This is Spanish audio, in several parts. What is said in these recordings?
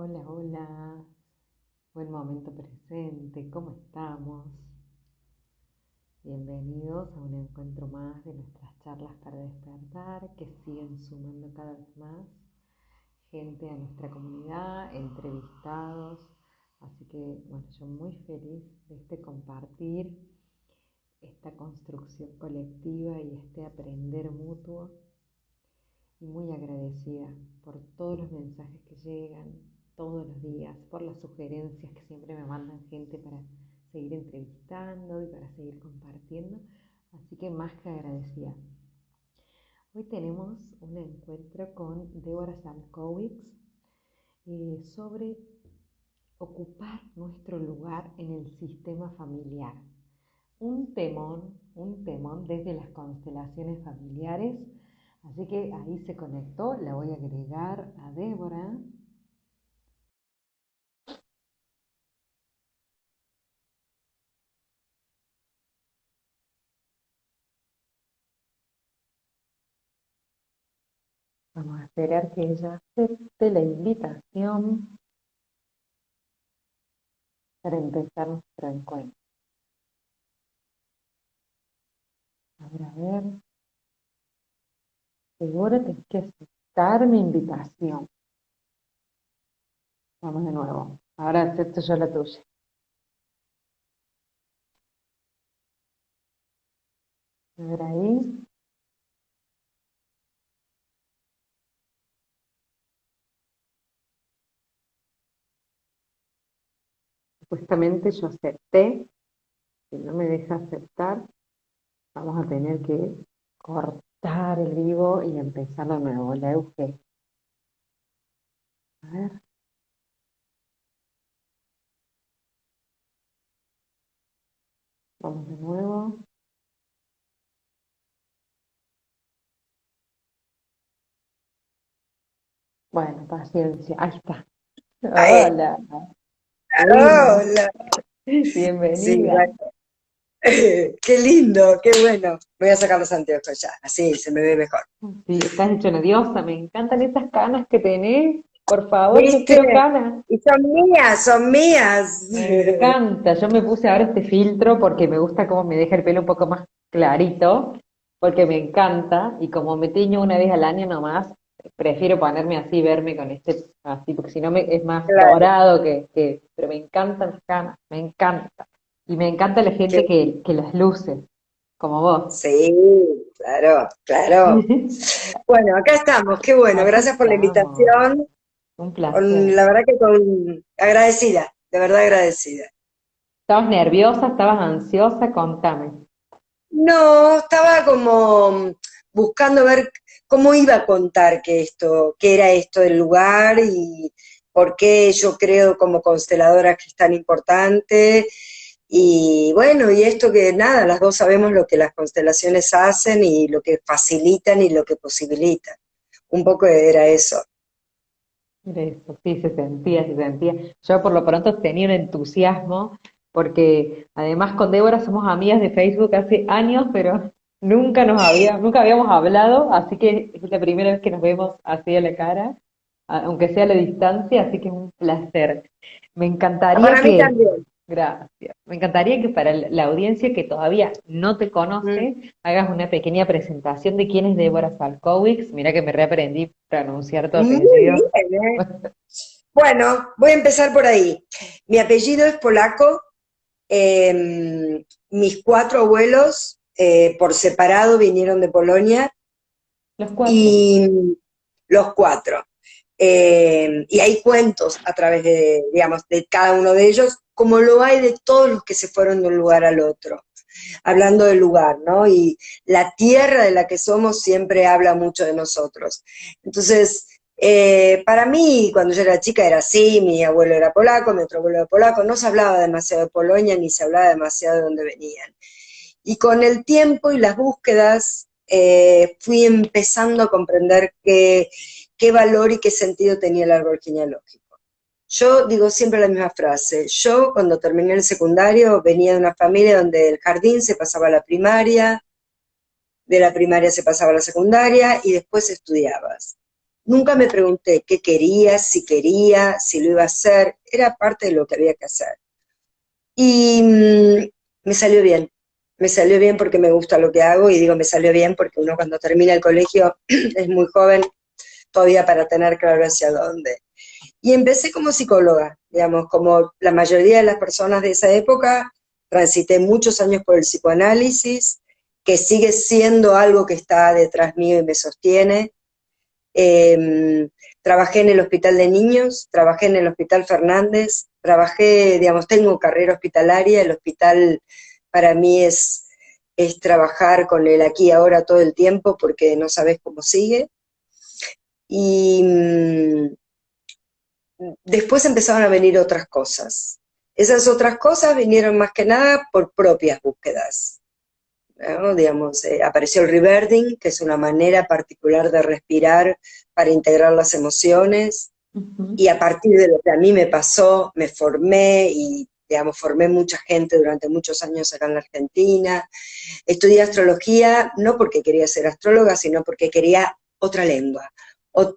Hola, hola, buen momento presente, ¿cómo estamos? Bienvenidos a un encuentro más de nuestras charlas para despertar, que siguen sumando cada vez más gente a nuestra comunidad, entrevistados, así que bueno, yo muy feliz de este compartir, esta construcción colectiva y este aprender mutuo, y muy agradecida por todos los mensajes que llegan todos los días, por las sugerencias que siempre me mandan gente para seguir entrevistando y para seguir compartiendo, así que más que agradecida. Hoy tenemos un encuentro con Débora Salkowicz sobre ocupar nuestro lugar en el sistema familiar. Un temón desde las constelaciones familiares. Así que ahí se conectó, la voy a agregar a Débora. Vamos a esperar que ella acepte la invitación para empezar nuestro encuentro. A ver, seguro tenés que aceptar mi invitación. Vamos de nuevo. Ahora acepto yo la tuya. A ver ahí. Supuestamente yo acepté. Si no me deja aceptar, vamos a tener que cortar el vivo y empezar de nuevo. La Euge. A ver, vamos de nuevo. Bueno, paciencia. Ahí está. Ahí. Hola, Eli. Hola. Sí, Bienvenida. bueno. Qué lindo, qué bueno. Voy a sacar los anteojos ya, así se me ve mejor. Sí, estás hecho una diosa. Me encantan esas canas que tenés. Por favor, yo ¿Viste? quiero canas. Y son mías, son mías. Me encanta. Yo me puse ahora este filtro porque me gusta cómo me deja el pelo un poco más clarito, porque me encanta. Y como me tiño una vez al año nomás, prefiero ponerme así, verme con este así, porque si no es más Claro, dorado pero me encantan las canas, me encanta. Y me encanta la qué gente que las luce, como vos. sí, claro, claro. Bueno, acá estamos, qué bueno, Acá gracias por la estamos. invitación. Un placer. La verdad que con agradecida, de verdad agradecida. ¿Estabas nerviosa? ¿Estabas ansiosa? Contame. No, estaba como buscando ver cómo iba a contar que esto, qué era esto del lugar y por qué yo creo como consteladora que es tan importante. Y bueno, y esto que nada, las dos sabemos lo que las constelaciones hacen y lo que facilitan y lo que posibilitan. Un poco era eso. Era eso, sí, se sentía, se sentía. Yo por lo pronto tenía un entusiasmo, porque además con Débora somos amigas de Facebook hace años, pero nunca habíamos hablado, así que es la primera vez que nos vemos así a la cara, aunque sea a la distancia, así que es un placer. Me encantaría Para mí que, también. gracias, me encantaría que para la audiencia que todavía no te Mm. conoce, hagas una pequeña presentación de quién es Débora Salkowicz. Mira que me reaprendí pronunciar tu Muy apellido. bien, ¿eh? Bueno, voy a empezar por ahí. Mi apellido es polaco. Mis cuatro abuelos por separado vinieron de Polonia Los cuatro. y los cuatro. Y hay cuentos a través de, digamos, de cada uno de ellos, como lo hay de todos los que se fueron de un lugar al otro, hablando del lugar, ¿no? Y la tierra de la que somos siempre habla mucho de nosotros. Entonces, para mí, cuando yo era chica era así, mi abuelo era polaco, mi otro abuelo era polaco, no se hablaba demasiado de Polonia ni se hablaba demasiado de dónde venían. Y con el tiempo y las búsquedas fui empezando a comprender qué valor y qué sentido tenía el árbol genealógico. Yo digo siempre la misma frase. Yo, cuando terminé el secundario, venía de una familia donde del jardín se pasaba a la primaria, de la primaria se pasaba a la secundaria y después estudiabas. Nunca me pregunté qué quería, si lo iba a hacer, era parte de lo que había que hacer. Y me salió bien porque me gusta lo que hago y digo me salió bien porque uno cuando termina el colegio es muy joven todavía para tener claro hacia dónde. Y empecé como psicóloga, digamos, como la mayoría de las personas de esa época, transité muchos años por el psicoanálisis, que sigue siendo algo que está detrás mío y me sostiene. Trabajé en el Hospital de Niños, trabajé en el Hospital Fernández, trabajé, digamos, tengo carrera hospitalaria, el hospital para mí es trabajar con el aquí y ahora todo el tiempo porque no sabes cómo sigue. Y después empezaron a venir otras cosas. Esas otras cosas vinieron más que nada por propias búsquedas, ¿no? Digamos, apareció el rebirthing, que es una manera particular de respirar para integrar las emociones, y a partir de lo que a mí me pasó, me formé y, digamos, formé mucha gente durante muchos años acá en la Argentina. Estudié astrología, no porque quería ser astróloga, sino porque quería otra lengua,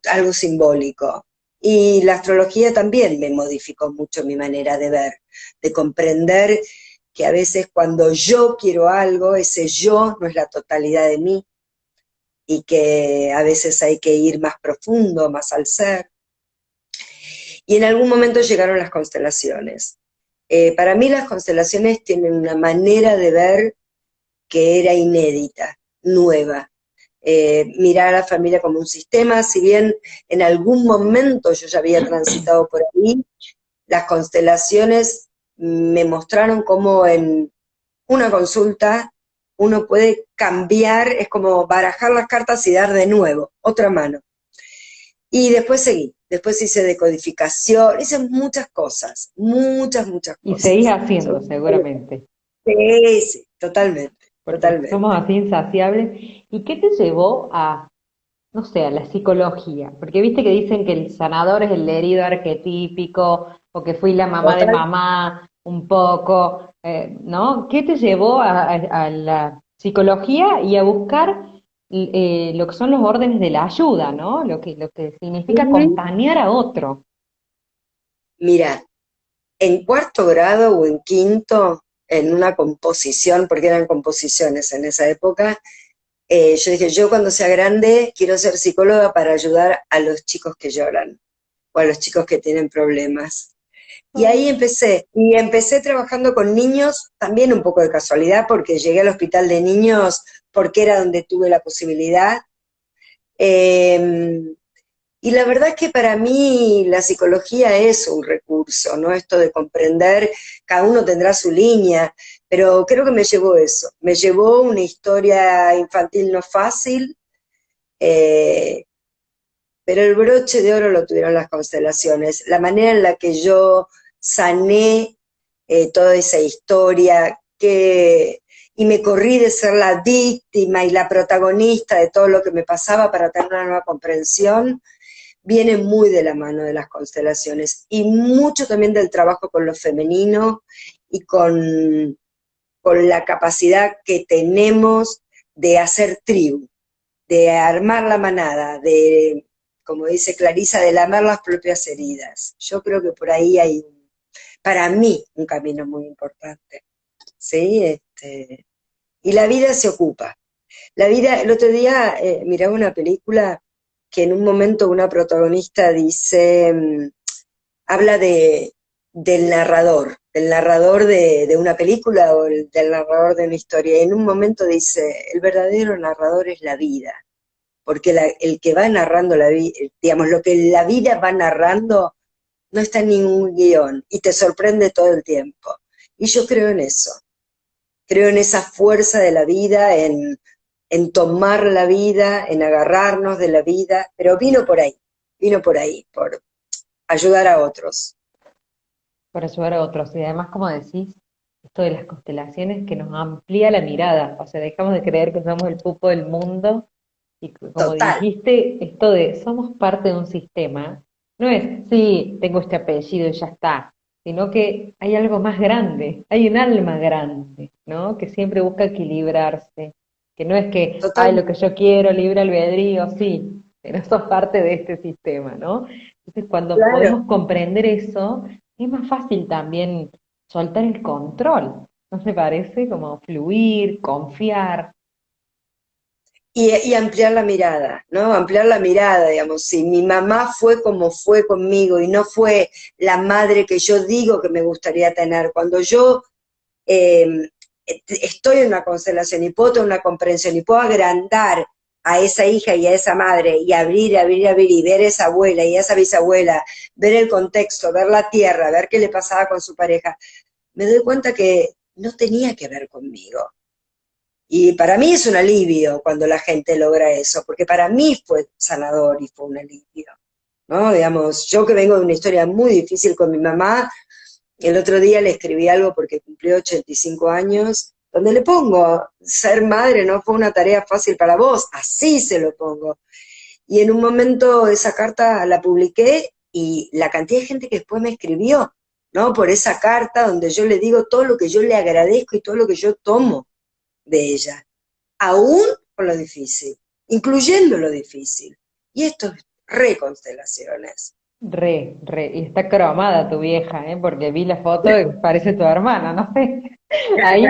algo simbólico. Y la astrología también me modificó mucho mi manera de ver, de comprender que a veces cuando yo quiero algo, ese yo no es la totalidad de mí, y que a veces hay que ir más profundo, más al ser. Y en algún momento llegaron las constelaciones. Para mí las constelaciones tienen una manera de ver que era inédita, nueva. Mirar a la familia como un sistema, si bien en algún momento yo ya había transitado por ahí, las constelaciones me mostraron cómo en una consulta uno puede cambiar, es como barajar las cartas y dar de nuevo, otra mano. Y después seguí, después hice decodificación, hice muchas Y seguís cosas. haciendo, seguramente, Sí, sí, totalmente, porque somos totalmente. así insaciables. ¿Y qué te llevó a, no sé, a la psicología? Porque viste que dicen que el sanador es el herido arquetípico, o que fui la mamá de Total. mamá un poco, ¿no? ¿Qué te llevó a la psicología y a buscar lo que son los órdenes de la ayuda, ¿no? Lo que significa Ujú. acompañar a otro. Mira, en cuarto grado o en quinto, en una composición, porque eran composiciones en esa época, yo dije, yo cuando sea grande quiero ser psicóloga para ayudar a los chicos que lloran o a los chicos que tienen problemas. Y ahí empecé, y empecé trabajando con niños, también un poco de casualidad, porque llegué al hospital de niños porque era donde tuve la posibilidad. Eh, y la verdad es que para mí la psicología es un recurso, ¿no? Esto de comprender, cada uno tendrá su línea, pero creo que me llevó eso, me llevó una historia infantil no fácil, eh, pero el broche de oro lo tuvieron las constelaciones, la manera en la que yo sané toda esa historia, y me corrí de ser la víctima y la protagonista de todo lo que me pasaba para tener una nueva comprensión, viene muy de la mano de las constelaciones y mucho también del trabajo con lo femenino y con la capacidad que tenemos de hacer tribu, de armar la manada, de, como dice Clarisa, de lamer las propias heridas. Yo creo que por ahí hay, para mí, un camino muy importante. ¿Sí? Y la vida se ocupa. La vida, el otro día miraba una película que en un momento una protagonista dice, habla del narrador de una película o del narrador de una historia, y en un momento dice, el verdadero narrador es la vida, porque el que va narrando la vida, digamos, lo que la vida va narrando no está en ningún guión y te sorprende todo el tiempo. Y yo creo en esa fuerza de la vida, en tomar la vida, en agarrarnos de la vida, pero vino por ahí, por ayudar a otros. Para ayudar a otros. Y además, como decís, esto de las constelaciones que nos amplía la mirada, o sea, dejamos de creer que somos el pupo del mundo y como Total, dijiste, esto de somos parte de un sistema, no es, sí, tengo este apellido y ya está, sino que hay algo más grande, hay un alma grande, ¿no? Que siempre busca equilibrarse, que no es que, ay, total. lo que yo quiero, libre albedrío, sí. que no sos parte de este sistema, ¿no? Entonces, cuando Claro. podemos comprender eso, es más fácil también soltar el control, ¿no te parece? Como fluir, confiar. Y ampliar la mirada, ¿no? Ampliar la mirada, digamos, si mi mamá fue como fue conmigo y no fue la madre que yo digo que me gustaría tener, cuando yo eh, estoy en una constelación y puedo tener una comprensión y puedo agrandar a esa hija y a esa madre y abrir, abrir, abrir y ver a esa abuela y a esa bisabuela, ver el contexto, ver la tierra, ver qué le pasaba con su pareja, me doy cuenta que no tenía que ver conmigo. Y para mí es un alivio cuando la gente logra eso, porque para mí fue sanador y fue un alivio, ¿no? Digamos, yo que vengo de una historia muy difícil con mi mamá, el otro día le escribí algo porque cumplió 85 años, donde le pongo, ser madre no fue una tarea fácil para vos, así se lo pongo. Y en un momento esa carta la publiqué y la cantidad de gente que después me escribió, ¿no? Por esa carta donde yo le digo todo lo que yo le agradezco y todo lo que yo tomo de ella, aún con lo difícil, incluyendo lo difícil. Y esto es reconstelaciones. Y está cromada tu vieja, ¿eh? Porque vi la foto y parece tu hermana, no sé. Ahí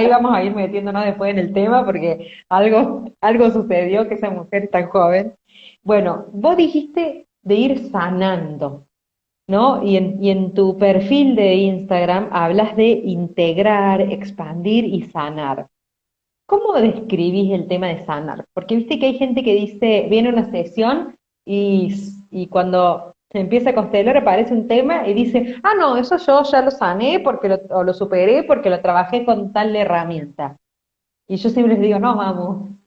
vamos a ir metiéndonos después en el tema porque algo sucedió que esa mujer tan joven. Bueno, vos dijiste de ir sanando, ¿no? Y en tu perfil de Instagram hablas de integrar, expandir y sanar. ¿Cómo describís el tema de sanar? Porque viste que hay gente que dice, viene una sesión y cuando se empieza a constelar aparece un tema y dice, ah, no, eso yo ya lo sané porque o lo superé porque lo trabajé con tal herramienta. Y yo siempre les digo, no,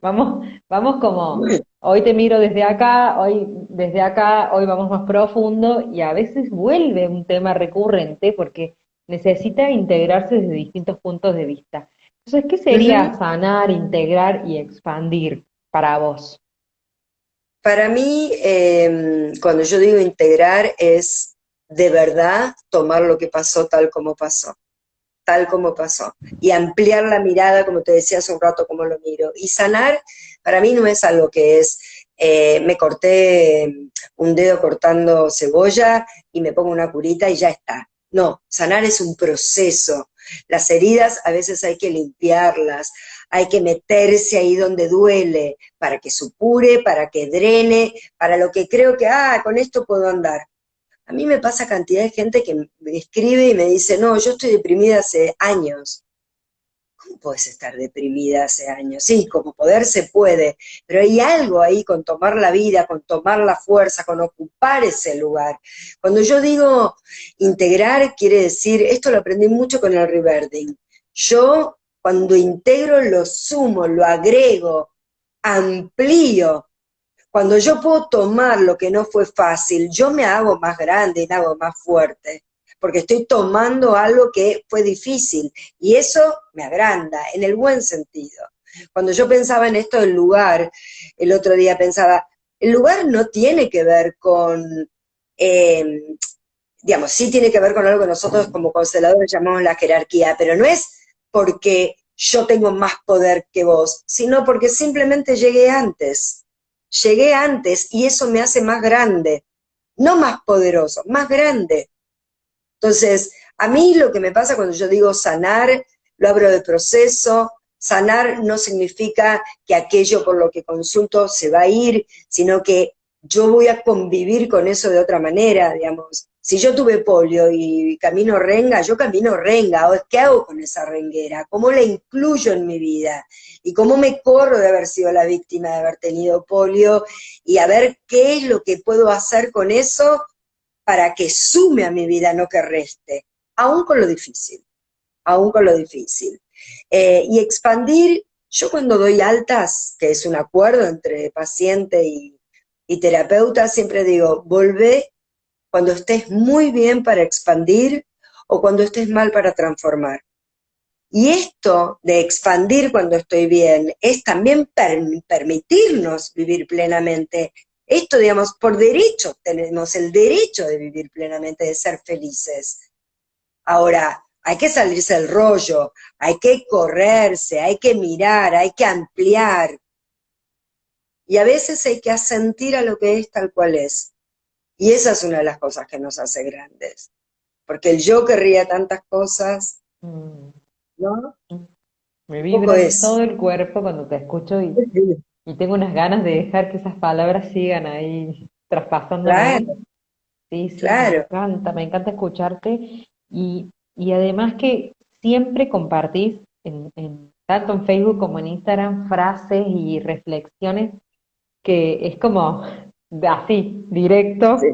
vamos como, hoy te miro desde acá, hoy desde acá, hoy vamos más profundo y a veces vuelve un tema recurrente porque necesita integrarse desde distintos puntos de vista. Entonces, ¿qué sería Ujú. sanar, integrar y expandir para vos? Para mí, cuando yo digo integrar, es de verdad tomar lo que pasó tal como pasó, y ampliar la mirada, como te decía hace un rato, como lo miro. Y sanar, para mí no es algo que es, me corté un dedo cortando cebolla y me pongo una curita y ya está. No, sanar es un proceso. Las heridas a veces hay que limpiarlas, hay que meterse ahí donde duele, para que supure, para que drene, para lo que creo que, con esto puedo andar. A mí me pasa cantidad de gente que me escribe y me dice, no, yo estoy deprimida hace años. ¿Cómo puedes estar deprimida hace años? Sí, como poder se puede, pero hay algo ahí con tomar la vida, con tomar la fuerza, con ocupar ese lugar. Cuando yo digo integrar, quiere decir, esto lo aprendí mucho con el reverding. Yo, cuando integro, lo sumo, lo agrego, amplío. Cuando yo puedo tomar lo que no fue fácil, yo me hago más grande y me hago más fuerte, porque estoy tomando algo que fue difícil y eso me agranda, en el buen sentido. Cuando yo pensaba en esto del lugar, el otro día pensaba, el lugar no tiene que ver con, eh, digamos, sí tiene que ver con algo que nosotros como consteladores llamamos la jerarquía, pero no es porque yo tengo más poder que vos, sino porque simplemente llegué antes y eso me hace más grande, no más poderoso, más grande. Entonces, a mí lo que me pasa cuando yo digo sanar, lo hablo de proceso. Sanar no significa que aquello por lo que consulto se va a ir, sino que yo voy a convivir con eso de otra manera, digamos. Si yo tuve polio y camino renga, yo camino renga. ¿Qué hago con esa renguera? ¿Cómo la incluyo en mi vida? ¿Y cómo me corro de haber sido la víctima de haber tenido polio? Y a ver qué es lo que puedo hacer con eso para que sume a mi vida, no que reste, aún con lo difícil, aún con lo difícil. Y expandir, yo cuando doy altas, que es un acuerdo entre paciente y terapeuta, siempre digo, volvé cuando estés muy bien para expandir o cuando estés mal para transformar. Y esto de expandir cuando estoy bien es también permitirnos vivir plenamente. Esto, digamos, por derecho tenemos el derecho de vivir plenamente, de ser felices. Ahora, hay que salirse del rollo, hay que correrse, hay que mirar, hay que ampliar. Y a veces hay que asentir a lo que es tal cual es. Y esa es una de las cosas que nos hace grandes. Porque el yo querría tantas cosas, Mm, ¿no? mm. Me Un poco vibra es. todo el cuerpo cuando te escucho y tengo unas ganas de dejar que esas palabras sigan ahí traspasándome. Claro, Sí, sí, claro. me encanta escucharte y además que siempre compartís tanto en Facebook como en Instagram frases y reflexiones que es como así, directo, Sí,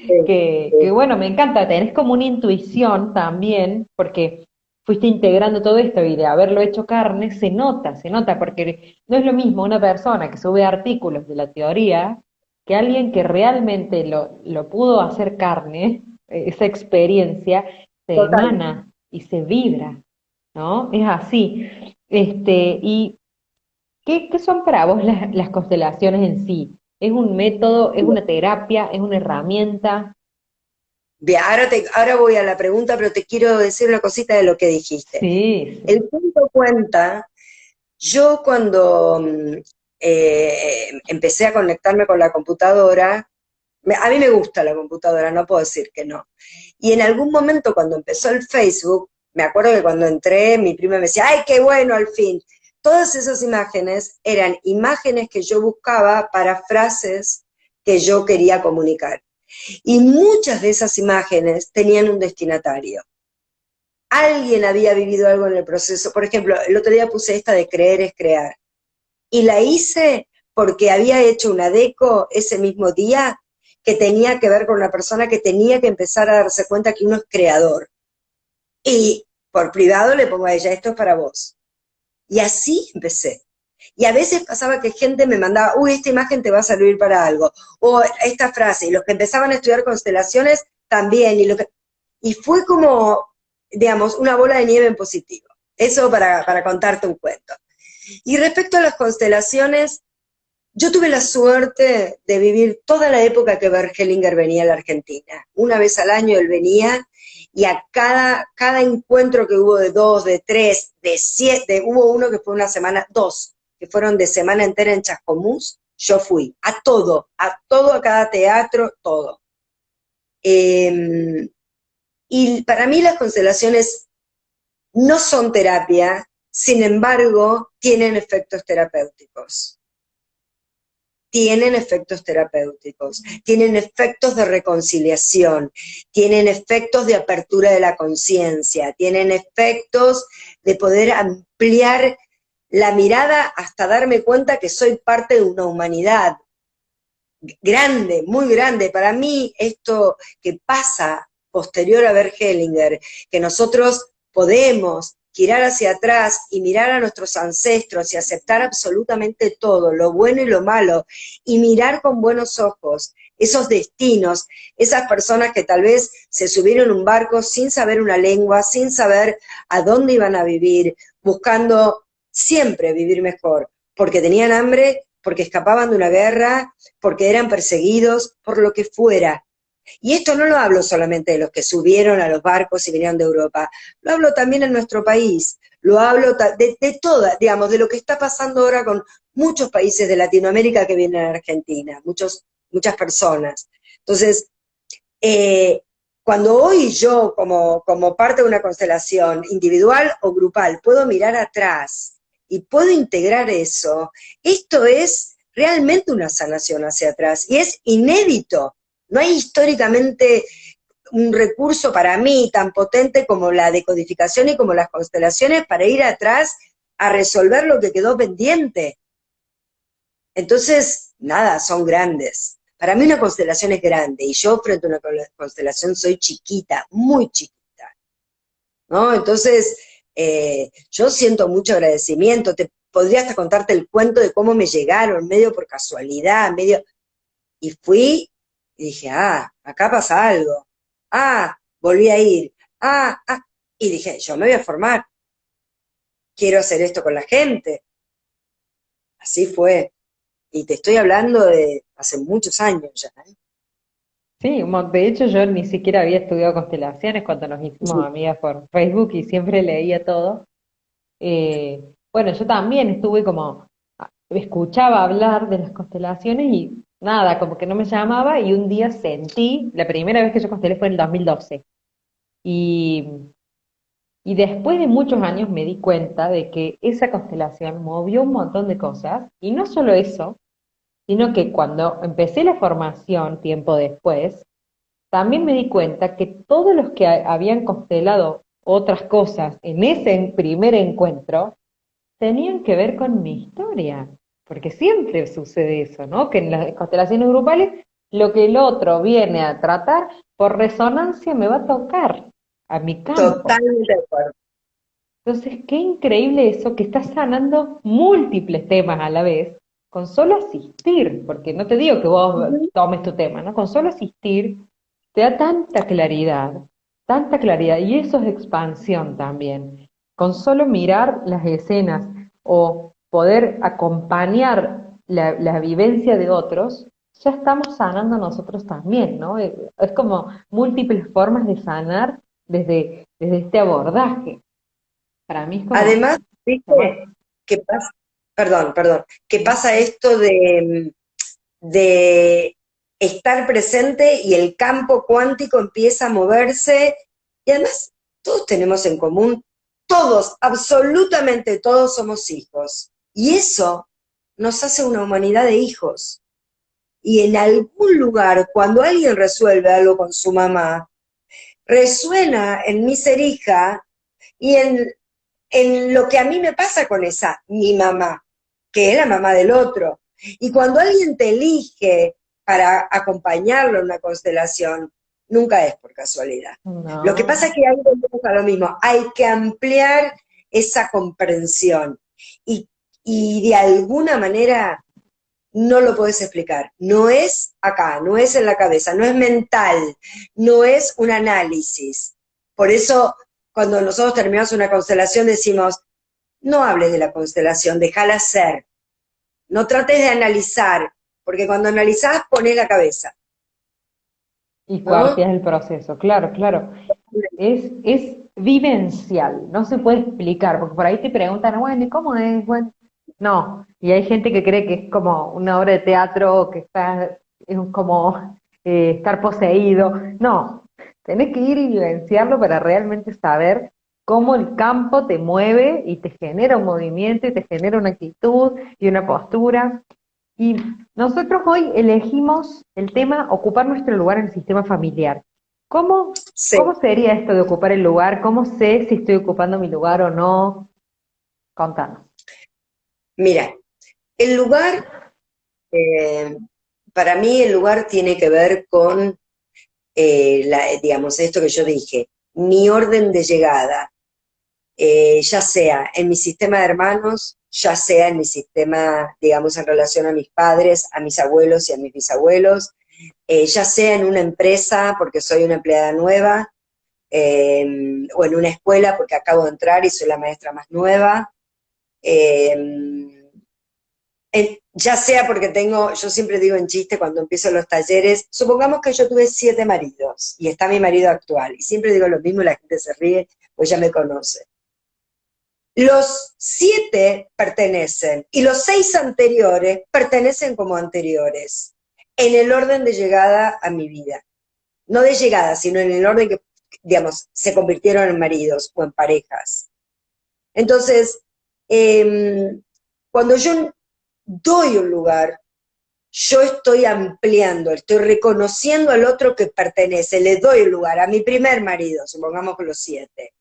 sí, que sí, bueno, me encanta, tenés como una intuición también, porque fuiste integrando todo esto y de haberlo hecho carne, se nota, porque no es lo mismo una persona que sube artículos de la teoría que alguien que realmente lo pudo hacer carne, esa experiencia se total. emana y se vibra, ¿no? Es así. Y ¿qué son para vos las constelaciones en sí? ¿Es un método, es una terapia, es una herramienta? Bien, ahora voy a la pregunta, pero te quiero decir una cosita de lo que dijiste. Sí, sí. El punto cuenta, yo cuando empecé a conectarme con la computadora, a mí me gusta la computadora, no puedo decir que no. Y en algún momento cuando empezó el Facebook, me acuerdo que cuando entré, mi prima me decía, ¡ay, qué bueno, al fin! Todas esas imágenes eran imágenes que yo buscaba para frases que yo quería comunicar. Y muchas de esas imágenes tenían un destinatario. Alguien había vivido algo en el proceso. Por ejemplo, el otro día puse esta de creer es crear. Y la hice porque había hecho una deco ese mismo día que tenía que ver con una persona que tenía que empezar a darse cuenta que uno es creador. Y por privado le pongo a ella, esto es para vos. Y así empecé. Y a veces pasaba que gente me mandaba, uy, esta imagen te va a servir para algo, o esta frase, y los que empezaban a estudiar constelaciones también, y fue como, digamos, una bola de nieve en positivo. Eso para contarte un cuento. Y respecto a las constelaciones, yo tuve la suerte de vivir toda la época que Bert Hellinger venía a la Argentina. Una vez al año él venía y a cada encuentro que hubo de dos, de tres, de siete, hubo uno que fue una semana, dos, que fueron de semana entera en Chascomús, yo fui a todo, a cada teatro, todo. Y para mí las constelaciones no son terapia, sin embargo, tienen efectos terapéuticos. Tienen efectos terapéuticos, tienen efectos de reconciliación, tienen efectos de apertura de la conciencia, tienen efectos de poder ampliar la mirada hasta darme cuenta que soy parte de una humanidad grande, muy grande. Para mí, esto que pasa posterior a ver Hellinger, que nosotros podemos girar hacia atrás y mirar a nuestros ancestros y aceptar absolutamente todo, lo bueno y lo malo, y mirar con buenos ojos esos destinos, esas personas que tal vez se subieron en un barco sin saber una lengua, sin saber a dónde iban a vivir, buscando siempre vivir mejor, porque tenían hambre, porque escapaban de una guerra, porque eran perseguidos, por lo que fuera. Y esto no lo hablo solamente de los que subieron a los barcos y vinieron de Europa, lo hablo también en nuestro país, lo hablo de toda, digamos, de lo que está pasando ahora con muchos países de Latinoamérica que vienen a Argentina, muchas personas. Entonces, cuando hoy yo, como parte de una constelación individual o grupal, puedo mirar atrás y puedo integrar eso, esto es realmente una sanación hacia atrás y es inédito. No hay históricamente un recurso para mí tan potente como la decodificación y como las constelaciones para ir atrás a resolver lo que quedó pendiente. Entonces, nada, son grandes. Para mí una constelación es grande y yo frente a una constelación soy chiquita, muy chiquita, ¿no? Entonces, yo siento mucho agradecimiento. Te podría hasta contarte el cuento de cómo me llegaron, medio por casualidad, medio... Y fui y dije, acá pasa algo. Volví a ir. Y dije, yo me voy a formar. Quiero hacer esto con la gente. Así fue. Y te estoy hablando de hace muchos años ya, ¿eh? Sí, de hecho yo ni siquiera había estudiado constelaciones cuando nos hicimos amigas por Facebook y siempre leía todo. Bueno, yo también estuve como escuchaba hablar de las constelaciones y nada, como que no me llamaba y un día sentí, la primera vez que yo constelé fue en el 2012 y, y después de muchos años me di cuenta de que esa constelación movió un montón de cosas y no solo eso, sino que cuando empecé la formación tiempo después, también me di cuenta que todos los que habían constelado otras cosas en ese primer encuentro tenían que ver con mi historia, porque siempre sucede eso, ¿no? Que en las constelaciones grupales lo que el otro viene a tratar por resonancia me va a tocar a mi campo. Totalmente de acuerdo. Entonces, qué increíble eso, que estás sanando múltiples temas a la vez, con solo asistir, porque no te digo que vos Ujú. tomes tu tema, ¿no? Con solo asistir te da tanta claridad, y eso es expansión también. Con solo mirar las escenas o poder acompañar la vivencia de otros, ya estamos sanando nosotros también, ¿no? Es como múltiples formas de sanar desde este abordaje. Para mí es como Además, tomar. viste, que pasa, perdón, que pasa esto de estar presente y el campo cuántico empieza a moverse y además todos tenemos en común, todos, absolutamente todos somos hijos y eso nos hace una humanidad de hijos. Y en algún lugar, cuando alguien resuelve algo con su mamá, resuena en mi ser hija y en lo que a mí me pasa con esa, mi mamá, que es la mamá del otro. Y cuando alguien te elige para acompañarlo en una constelación, nunca es por casualidad. Lo que pasa No. es que ahí volvemos a lo mismo, hay que ampliar esa comprensión y, y de alguna manera no lo puedes explicar. No es acá, no es en la cabeza, no es mental, no es un análisis. Por eso, cuando nosotros terminamos una constelación, decimos, no hables de la constelación, déjala ser. No trates de analizar, porque cuando analizás pones la cabeza, Y ¿no? cuarteas el proceso, claro, claro. Es vivencial, no se puede explicar, porque por ahí te preguntan, bueno, ¿y cómo es? Bueno, no, y hay gente que cree que es como una obra de teatro, que está, es como estar poseído. No, tenés que ir y vivenciarlo para realmente saber cómo el campo te mueve y te genera un movimiento y te genera una actitud y una postura. Y nosotros hoy elegimos el tema ocupar nuestro lugar en el sistema familiar. ¿Cómo, Sí. cómo sería esto de ocupar el lugar? ¿Cómo sé si estoy ocupando mi lugar o no? Contanos. Mira, el lugar, eh, para mí el lugar tiene que ver con, digamos, esto que yo dije, mi orden de llegada, ya sea en mi sistema de hermanos, ya sea en mi sistema, digamos, en relación a mis padres, a mis abuelos y a mis bisabuelos, ya sea en una empresa porque soy una empleada nueva, o en una escuela porque acabo de entrar y soy la maestra más nueva, eh, ya sea porque tengo, yo siempre digo en chiste cuando empiezo los talleres, supongamos que yo tuve 7 maridos y está mi marido actual, y siempre digo lo mismo y la gente se ríe, pues ya me conoce. Los 7 pertenecen y los 6 anteriores pertenecen como anteriores, en el orden de llegada a mi vida. No de llegada, sino en el orden que, digamos, se convirtieron en maridos o en parejas. Entonces, cuando yo doy un lugar, yo estoy ampliando, estoy reconociendo al otro que pertenece, le doy un lugar a mi primer marido, supongamos que los 7,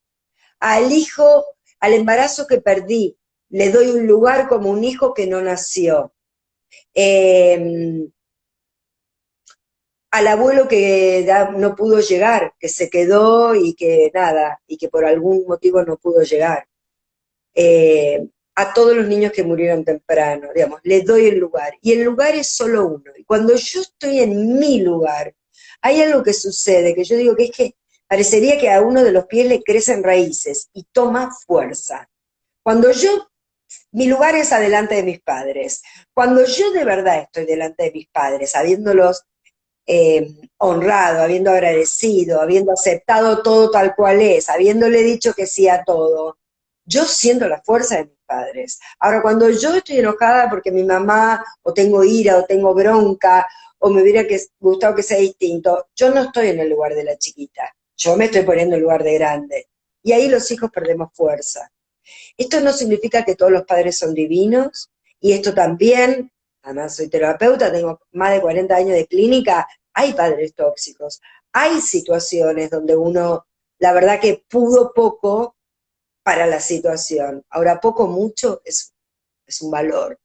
al hijo, al embarazo que perdí, le doy un lugar como un hijo que no nació. Eh, Al abuelo que no pudo llegar, que se quedó y que nada, y que por algún motivo no pudo llegar. A todos los niños que murieron temprano, digamos, le doy el lugar. Y el lugar es solo uno. Y cuando yo estoy en mi lugar, hay algo que sucede, que yo digo que es que parecería que a uno de los pies le crecen raíces y toma fuerza. Cuando yo, mi lugar es adelante de mis padres. Cuando yo de verdad estoy delante de mis padres, habiéndolos honrado, habiendo agradecido, habiendo aceptado todo tal cual es, habiéndole dicho que sí a todo, yo siento la fuerza de mis padres. Ahora, cuando yo estoy enojada porque mi mamá, o tengo ira, o tengo bronca, o me hubiera gustado que sea distinto, yo no estoy en el lugar de la chiquita, yo me estoy poniendo en el lugar de grande. Y ahí los hijos perdemos fuerza. Esto no significa que todos los padres son divinos, y esto también, además soy terapeuta, tengo más de 40 años de clínica, hay padres tóxicos, hay situaciones donde uno, la verdad que pudo poco para la situación. Ahora, poco mucho es un valor.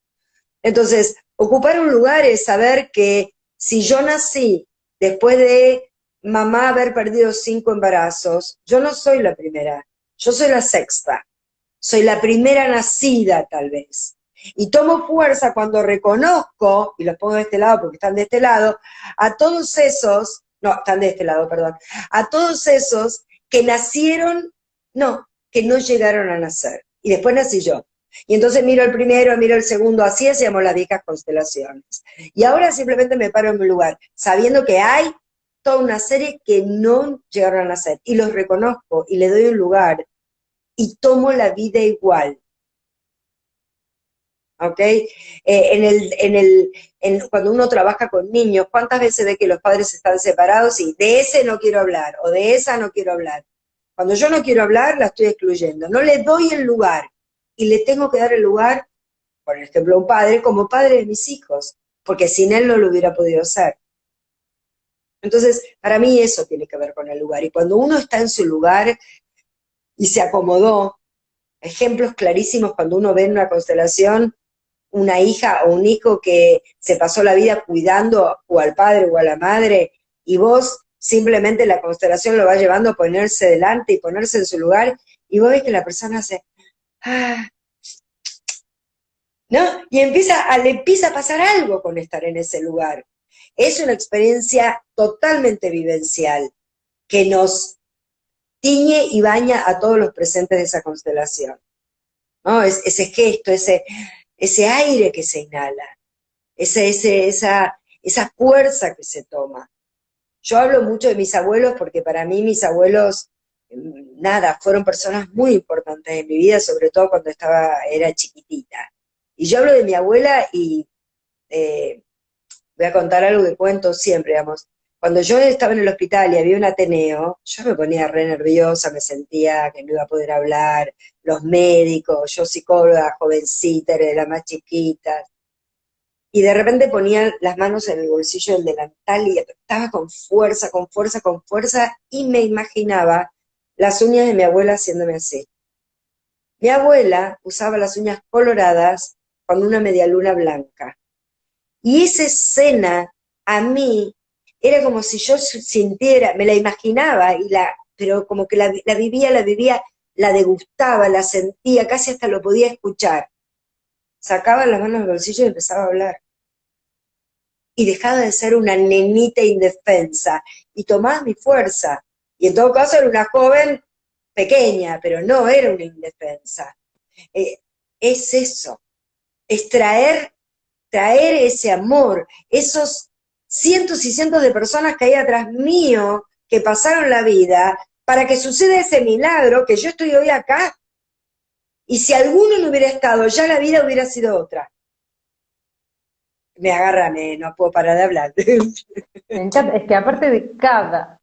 Entonces, ocupar un lugar es saber que si yo nací después de mamá haber perdido 5 embarazos, yo no soy la primera, yo soy la sexta, soy la primera nacida tal vez. Y tomo fuerza cuando reconozco, y los pongo de este lado porque están de este lado, a todos esos, no, están de este lado, perdón, a todos esos que nacieron, no, que no llegaron a nacer. Y después nací yo. Y entonces miro el primero, miro el segundo, así hacíamos las viejas constelaciones. Y ahora simplemente me paro en mi lugar, sabiendo que hay toda una serie que no llegaron a nacer. Y los reconozco y le doy un lugar y tomo la vida igual. ¿Ok? Cuando uno trabaja con niños, ¿cuántas veces ve que los padres están separados y de ese no quiero hablar o de esa no quiero hablar? Cuando yo no quiero hablar, la estoy excluyendo. No le doy el lugar y le tengo que dar el lugar, por ejemplo, a un padre como padre de mis hijos, porque sin él no lo hubiera podido ser. Entonces, para mí eso tiene que ver con el lugar. Y cuando uno está en su lugar y se acomodó, ejemplos clarísimos cuando uno ve en una constelación una hija o un hijo que se pasó la vida cuidando o al padre o a la madre, y vos simplemente la constelación lo va llevando a ponerse delante y ponerse en su lugar, y vos ves que la persona hace, ah, ¿no? Y le empieza a pasar algo con estar en ese lugar. Es una experiencia totalmente vivencial que nos tiñe y baña a todos los presentes de esa constelación, ¿no? Ese gesto, ese aire que se inhala, esa fuerza que se toma. Yo hablo mucho de mis abuelos porque para mí mis abuelos, nada, fueron personas muy importantes en mi vida, sobre todo cuando era chiquitita. Y yo hablo de mi abuela y voy a contar algo que cuento siempre, digamos. Cuando yo estaba en el hospital y había un Ateneo, yo me ponía re nerviosa, me sentía que no iba a poder hablar, los médicos, yo psicóloga, jovencita, era de las más chiquitas, y de repente ponía las manos en el bolsillo del delantal y estaba con fuerza, con fuerza, con fuerza, y me imaginaba las uñas de mi abuela haciéndome así. Mi abuela usaba las uñas coloradas con una medialuna blanca. Y esa escena, a mí, era como si yo sintiera, me la imaginaba, pero como que la vivía, la degustaba, la sentía, casi hasta lo podía escuchar. Sacaba las manos del bolsillo y empezaba a hablar. Y dejaba de ser una nenita indefensa, y tomaba mi fuerza. Y en todo caso era una joven pequeña, pero no era una indefensa. Es eso, es traer ese amor, esos cientos y cientos de personas que hay atrás mío, que pasaron la vida, para que suceda ese milagro que yo estoy hoy acá. Y si alguno no hubiera estado, ya la vida hubiera sido otra. Me agarra, no puedo parar de hablar. Me encanta, es que aparte de cada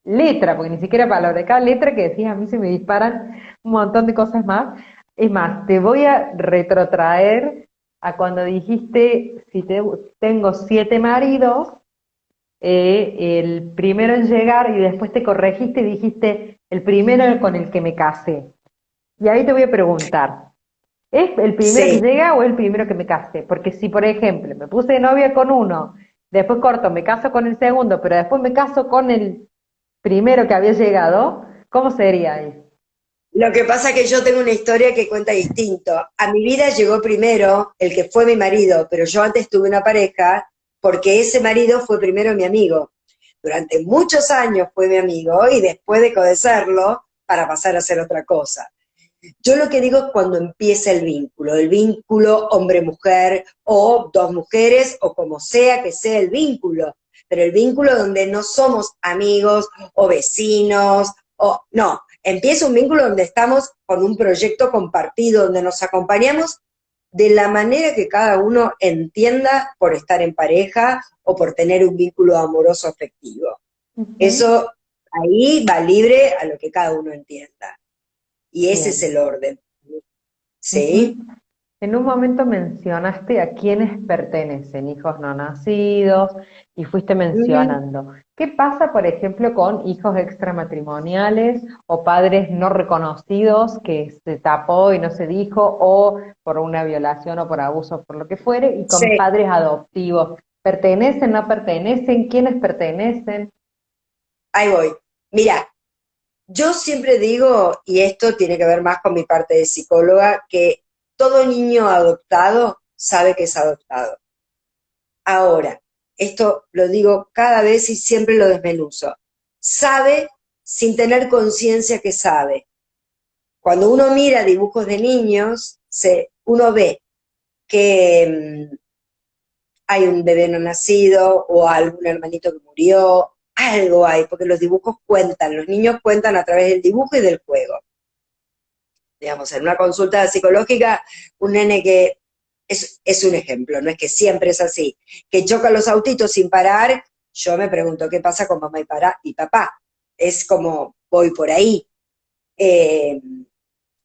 letra, porque ni siquiera palabra, de cada letra que decís a mí se me disparan un montón de cosas más. Es más, te voy a retrotraer a cuando dijiste, si tengo 7 maridos, el primero en llegar y después te corregiste y dijiste el primero con el que me casé. Y ahí te voy a preguntar, ¿es el primero que Sí. llega o es el primero que me case? Porque si, por ejemplo, me puse de novia con uno, después corto, me caso con el segundo, pero después me caso con el primero que había llegado, ¿cómo sería ahí? Lo que pasa es que yo tengo una historia que cuenta distinto. A mi vida llegó primero el que fue mi marido, pero yo antes tuve una pareja porque ese marido fue primero mi amigo. Durante muchos años fue mi amigo y después dejó de serlo para pasar a ser otra cosa. Yo lo que digo es cuando empieza el vínculo hombre-mujer o dos mujeres o como sea que sea el vínculo, pero el vínculo donde no somos amigos o vecinos, o no, empieza un vínculo donde estamos con un proyecto compartido, donde nos acompañamos de la manera que cada uno entienda por estar en pareja o por tener un vínculo amoroso afectivo. Eso ahí va libre a lo que cada uno entienda. Y ese es Bien. el orden. ¿Sí? En un momento mencionaste a quienes pertenecen, hijos no nacidos, y fuiste Ujú. mencionando. ¿Qué pasa, por ejemplo, con hijos extramatrimoniales o padres no reconocidos que se tapó y no se dijo, o por una violación o por abuso, por lo que fuere, y con Sí, padres adoptivos? ¿Pertenecen, no pertenecen? ¿Quiénes pertenecen? ahí voy. Mira, yo siempre digo, y esto tiene que ver más con mi parte de psicóloga, que todo niño adoptado sabe que es adoptado. Ahora, esto lo digo cada vez y siempre lo desmenuzo. Sabe sin tener conciencia que sabe. Cuando uno mira dibujos de niños, uno ve que hay un bebé no nacido o algún hermanito que murió, algo hay, porque los dibujos cuentan, los niños cuentan a través del dibujo y del juego. Digamos, en una consulta psicológica, un nene que es un ejemplo, no es que siempre es así, que choca los autitos sin parar, yo me pregunto qué pasa con mamá y papá. Es como, voy por ahí. Eh,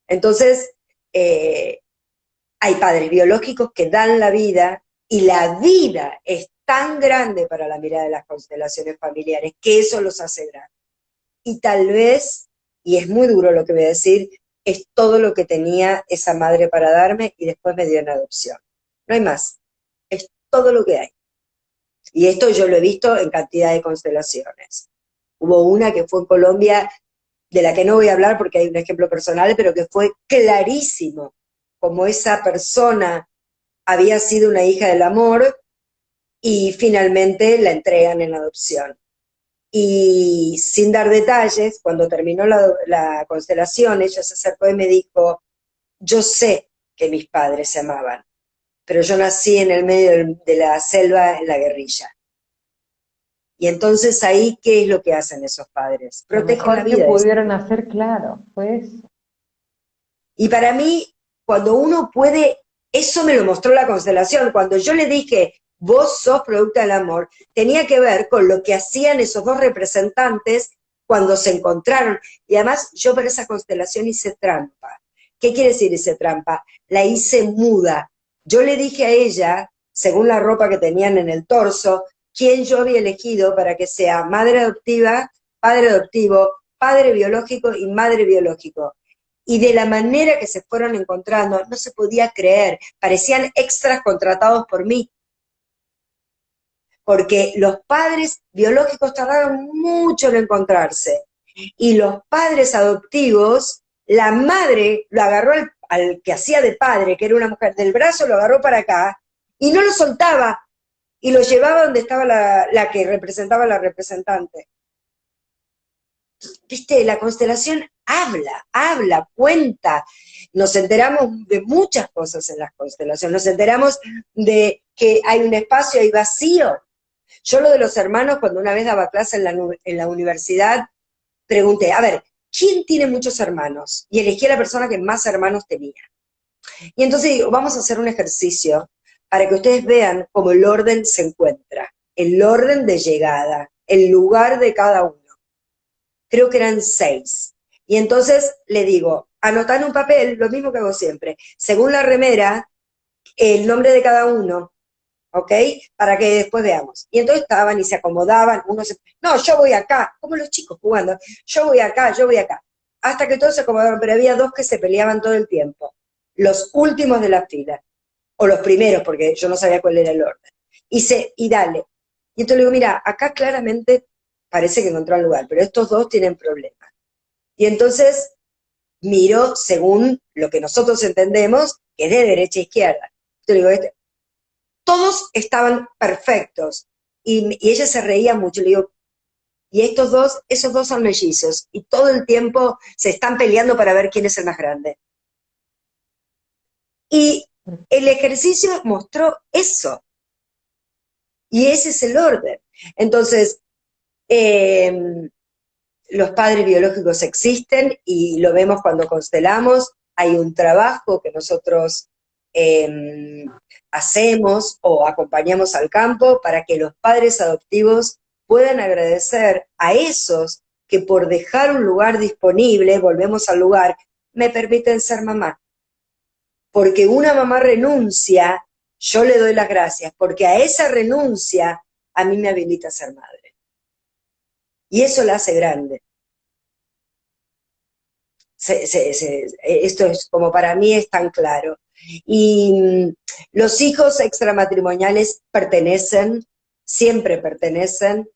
entonces, eh, hay padres biológicos que dan la vida y la vida es tan grande para la mirada de las constelaciones familiares que eso los hace grandes. Y tal vez, y es muy duro lo que voy a decir, es todo lo que tenía esa madre para darme y después me dio en adopción. No hay más, es todo lo que hay. Y esto yo lo he visto en cantidad de constelaciones. Hubo una que fue en Colombia, de la que no voy a hablar porque hay un ejemplo personal, pero que fue clarísimo, como esa persona había sido una hija del amor y finalmente la entregan en adopción. Y sin dar detalles, cuando terminó la constelación, ella se acercó y me dijo, yo sé que mis padres se amaban, pero yo nací en el medio de la selva en la guerrilla. Y entonces ahí, ¿qué es lo que hacen esos padres? Lo Protegen la mejor que vida de esa pudieron criatura. hacer, claro, pues. Y para mí, cuando uno puede, eso me lo mostró la constelación, cuando yo le dije, vos sos producto del amor, tenía que ver con lo que hacían esos dos representantes cuando se encontraron. Y además yo para esa constelación hice trampa. ¿Qué quiere decir hice trampa? La hice muda. Yo le dije a ella, según la ropa que tenían en el torso, quién yo había elegido para que sea madre adoptiva, padre adoptivo, padre biológico y madre biológico. Y de la manera que se fueron encontrando, no se podía creer, parecían extras contratados por mí, porque los padres biológicos tardaron mucho en encontrarse, y los padres adoptivos, la madre lo agarró al que hacía de padre, que era una mujer, del brazo lo agarró para acá, y no lo soltaba, y lo llevaba donde estaba la que representaba a la representante. Viste, la constelación habla, cuenta. Nos enteramos de muchas cosas en las constelaciones, nos enteramos de que hay un espacio, hay vacío. Yo lo de los hermanos, cuando una vez daba clase en la universidad, pregunté, a ver, ¿quién tiene muchos hermanos? Y elegí a la persona que más hermanos tenía. Y entonces digo, vamos a hacer un ejercicio para que ustedes vean cómo el orden se encuentra, el orden de llegada, el lugar de cada uno. Creo que eran 6. Y entonces le digo, anotá en un papel, lo mismo que hago siempre, según la remera, el nombre de cada uno, ¿ok? Para que después veamos. Y entonces estaban y se acomodaban, no, yo voy acá, como los chicos jugando, yo voy acá. Hasta que todos se acomodaron, pero había 2 que se peleaban todo el tiempo. Los últimos de la fila, o los primeros, porque yo no sabía cuál era el orden. Y dale. Y entonces le digo, mira, acá claramente parece que encontró el lugar, pero estos 2 tienen problemas. Y entonces miro según lo que nosotros entendemos, que es de derecha a izquierda. Yo digo, todos estaban perfectos. Y ella se reía mucho. Le digo, y esos dos son mellizos. Y todo el tiempo se están peleando para ver quién es el más grande. Y el ejercicio mostró eso. Y ese es el orden. Entonces, los padres biológicos existen y lo vemos cuando constelamos. Hay un trabajo que nosotros hacemos o acompañamos al campo para que los padres adoptivos puedan agradecer a esos que por dejar un lugar disponible, volvemos al lugar, me permiten ser mamá. Porque una mamá renuncia, yo le doy las gracias, porque a esa renuncia a mí me habilita a ser madre. Y eso la hace grande. Esto es como para mí es tan claro. Y los hijos extramatrimoniales pertenecen, siempre pertenecen.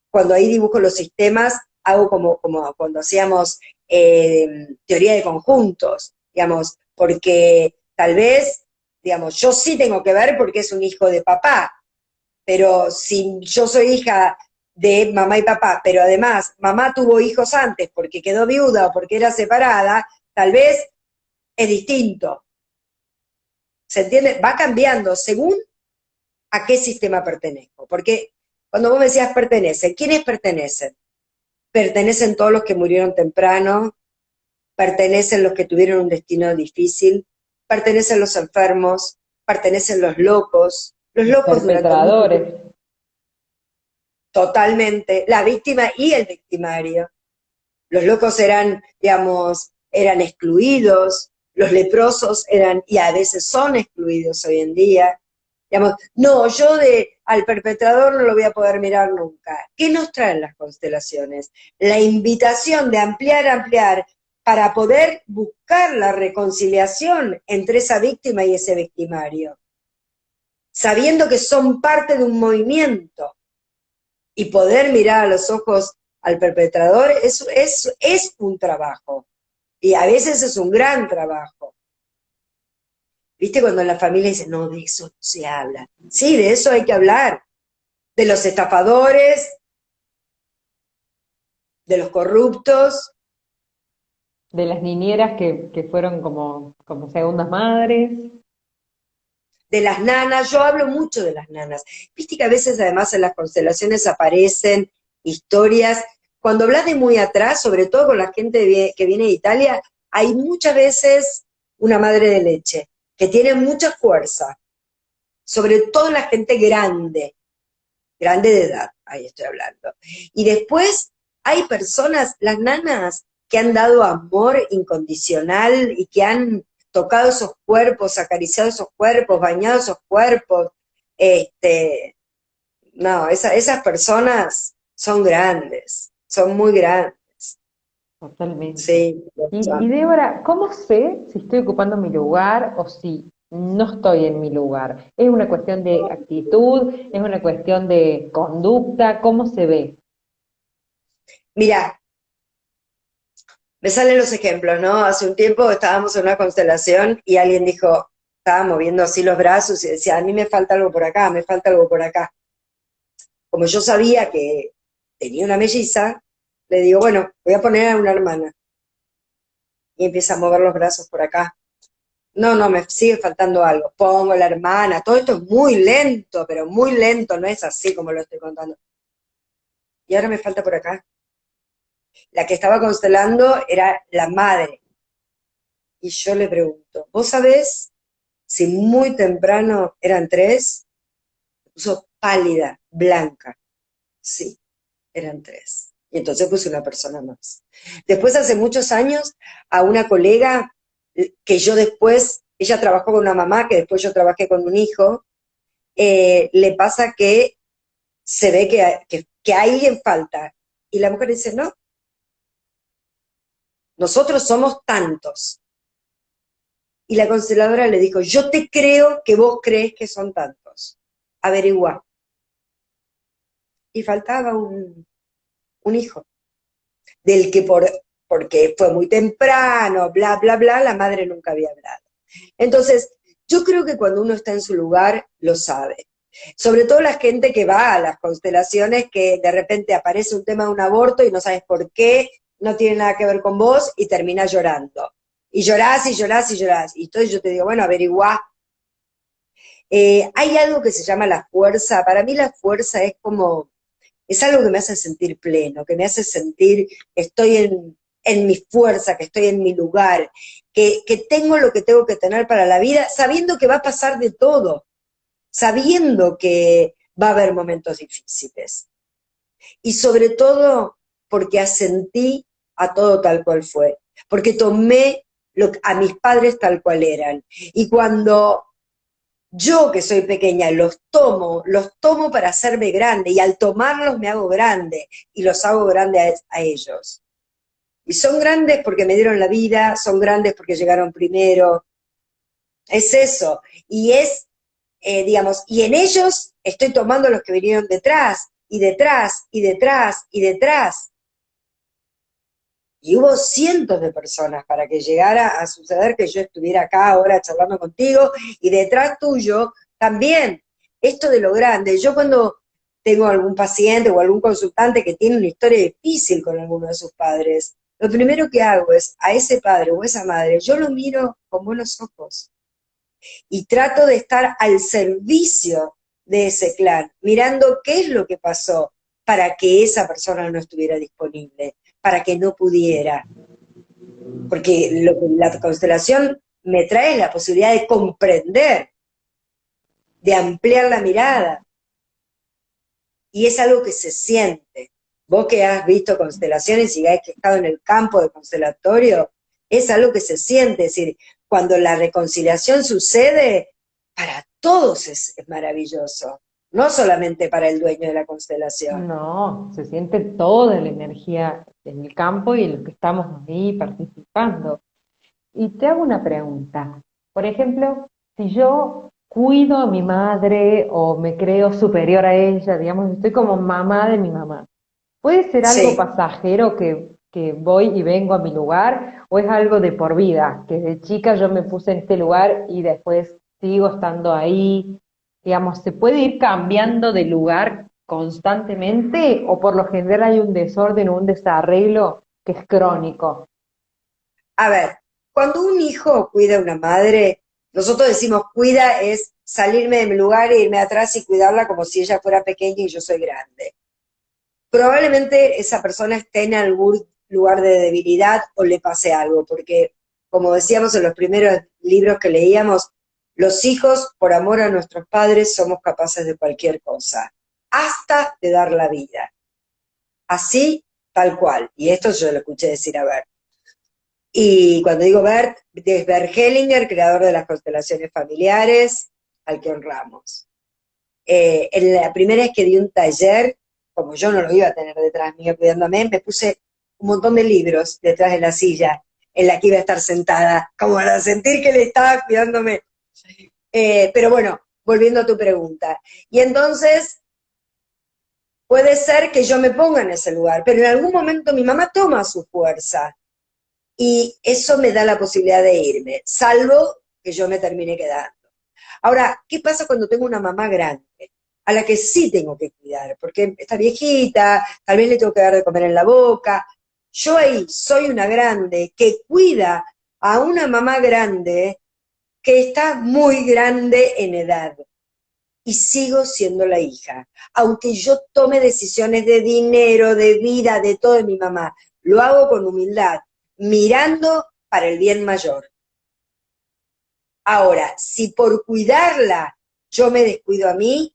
Cuando ahí dibujo los sistemas, hago como cuando hacíamos teoría de conjuntos, digamos, porque tal vez, digamos, yo sí tengo que ver porque es un hijo de papá, pero si yo soy hija de mamá y papá, pero además mamá tuvo hijos antes porque quedó viuda o porque era separada, tal vez es distinto. ¿Se entiende? Va cambiando según a qué sistema pertenezco. Porque cuando vos me decías pertenecen, ¿quiénes pertenecen? Pertenecen todos los que murieron temprano, pertenecen los que tuvieron un destino difícil, pertenecen los enfermos, pertenecen los locos durante mucho Perpetradores. tiempo. Totalmente, la víctima y el victimario. Los locos eran, digamos, eran excluidos, los leprosos eran, y a veces son excluidos hoy en día. Digamos, no, yo al perpetrador no lo voy a poder mirar nunca. ¿Qué nos traen las constelaciones? La invitación de ampliar, para poder buscar la reconciliación entre esa víctima y ese victimario, sabiendo que son parte de un movimiento. Y poder mirar a los ojos al perpetrador es un trabajo. Y a veces es un gran trabajo. ¿Viste cuando la familia dice, no, de eso no se habla? Sí, de eso hay que hablar. De los estafadores, de los corruptos. De las niñeras que fueron como segundas madres. De las nanas, yo hablo mucho de las nanas. Viste que a veces además en las constelaciones aparecen historias, cuando hablas de muy atrás, sobre todo con la gente que viene de Italia, hay muchas veces una madre de leche, que tiene mucha fuerza, sobre todo la gente grande de edad, ahí estoy hablando. Y después hay personas, las nanas, que han dado amor incondicional y que han tocado esos cuerpos, acariciado esos cuerpos, bañado esos cuerpos. No, esas personas son grandes, son muy grandes. Totalmente. Sí, lo Y son. Débora, ¿cómo sé si estoy ocupando mi lugar o si no estoy en mi lugar? ¿Es una cuestión de actitud? ¿Es una cuestión de conducta? ¿Cómo se ve? Mira, me salen los ejemplos, ¿no? Hace un tiempo estábamos en una constelación y alguien dijo, estaba moviendo así los brazos y decía, a mí me falta algo por acá, me falta algo por acá. Como yo sabía que tenía una melliza, le digo, bueno, voy a poner a una hermana. Y empieza a mover los brazos por acá. No, no, me sigue faltando algo. Pongo la hermana, todo esto es muy lento, pero muy lento, no es así como lo estoy contando. Y ahora me falta por acá. La que estaba constelando era la madre. Y yo le pregunto, ¿vos sabés si muy temprano eran tres? Se puso pálida, blanca. Sí, eran tres. Y entonces puse una persona más. Después, hace muchos años, a una colega que yo después, ella trabajó con una mamá, que después yo trabajé con un hijo, le pasa que se ve que alguien falta. Y la mujer dice, no, nosotros somos tantos. Y la consteladora le dijo, yo te creo que vos crees que son tantos. Averigua. Y faltaba un hijo, del que porque fue muy temprano, bla, bla, bla, la madre nunca había hablado. Entonces, yo creo que cuando uno está en su lugar, lo sabe. Sobre todo la gente que va a las constelaciones, que de repente aparece un tema de un aborto y no sabes por qué, no tiene nada que ver con vos y terminás llorando. Y llorás y llorás y llorás. Y entonces yo te digo, bueno, averiguá. Hay algo que se llama la fuerza. Para mí la fuerza es como es algo que me hace sentir pleno, que me hace sentir que estoy en mi fuerza, que estoy en mi lugar, que tengo lo que tengo que tener para la vida, sabiendo que va a pasar de todo, sabiendo que va a haber momentos difíciles. Y sobre todo porque asentí a todo tal cual fue, porque tomé a mis padres tal cual eran. Y cuando yo, que soy pequeña, los tomo para hacerme grande, y al tomarlos me hago grande, y los hago grande a ellos. Y son grandes porque me dieron la vida, son grandes porque llegaron primero, es eso. Y es, digamos, y en ellos estoy tomando los que vinieron detrás, y detrás, y detrás, y detrás. Y hubo cientos de personas para que llegara a suceder que yo estuviera acá ahora charlando contigo, y detrás tuyo también. Esto de lo grande, yo cuando tengo algún paciente o algún consultante que tiene una historia difícil con alguno de sus padres, lo primero que hago es a ese padre o esa madre, yo lo miro con buenos ojos y trato de estar al servicio de ese clan, mirando qué es lo que pasó para que esa persona no estuviera disponible, para que no pudiera. Porque lo que la constelación me trae es la posibilidad de comprender, de ampliar la mirada. Y es algo que se siente. Vos que has visto constelaciones y has estado en el campo de constelatorio, es algo que se siente. Es decir, cuando la reconciliación sucede, para todos es maravilloso. No solamente para el dueño de la constelación. No, se siente toda la energía en el campo y en los que estamos ahí participando. Y te hago una pregunta. Por ejemplo, si yo cuido a mi madre o me creo superior a ella, digamos, estoy como mamá de mi mamá, ¿puede ser algo Sí. pasajero que voy y vengo a mi lugar o es algo de por vida? Que de chica yo me puse en este lugar y después sigo estando ahí. Digamos, ¿se puede ir cambiando de lugar constantemente o por lo general hay un desorden o un desarreglo que es crónico? A ver, cuando un hijo cuida a una madre, nosotros decimos cuida es salirme de mi lugar e irme atrás y cuidarla como si ella fuera pequeña y yo soy grande. Probablemente esa persona esté en algún lugar de debilidad o le pase algo, porque como decíamos en los primeros libros que leíamos, los hijos, por amor a nuestros padres, somos capaces de cualquier cosa, hasta de dar la vida. Así, tal cual. Y esto yo lo escuché decir a Bert. Y cuando digo Bert, es Bert Hellinger, creador de las constelaciones familiares, al que honramos. En la primera vez que di un taller, como yo no lo iba a tener detrás mío cuidándome, me puse un montón de libros detrás de la silla en la que iba a estar sentada, como para sentir que le estaba cuidándome. Pero bueno, volviendo a tu pregunta. Y entonces, puede ser que yo me ponga en ese lugar, pero en algún momento mi mamá toma su fuerza y eso me da la posibilidad de irme, salvo que yo me termine quedando. Ahora, ¿qué pasa cuando tengo una mamá grande? A la que sí tengo que cuidar, porque está viejita, tal vez le tengo que dar de comer en la boca. Yo ahí soy una grande que cuida a una mamá grande que está muy grande en edad. Y sigo siendo la hija. Aunque yo tome decisiones de dinero, de vida, de todo de mi mamá, lo hago con humildad, mirando para el bien mayor. Ahora, si por cuidarla yo me descuido a mí,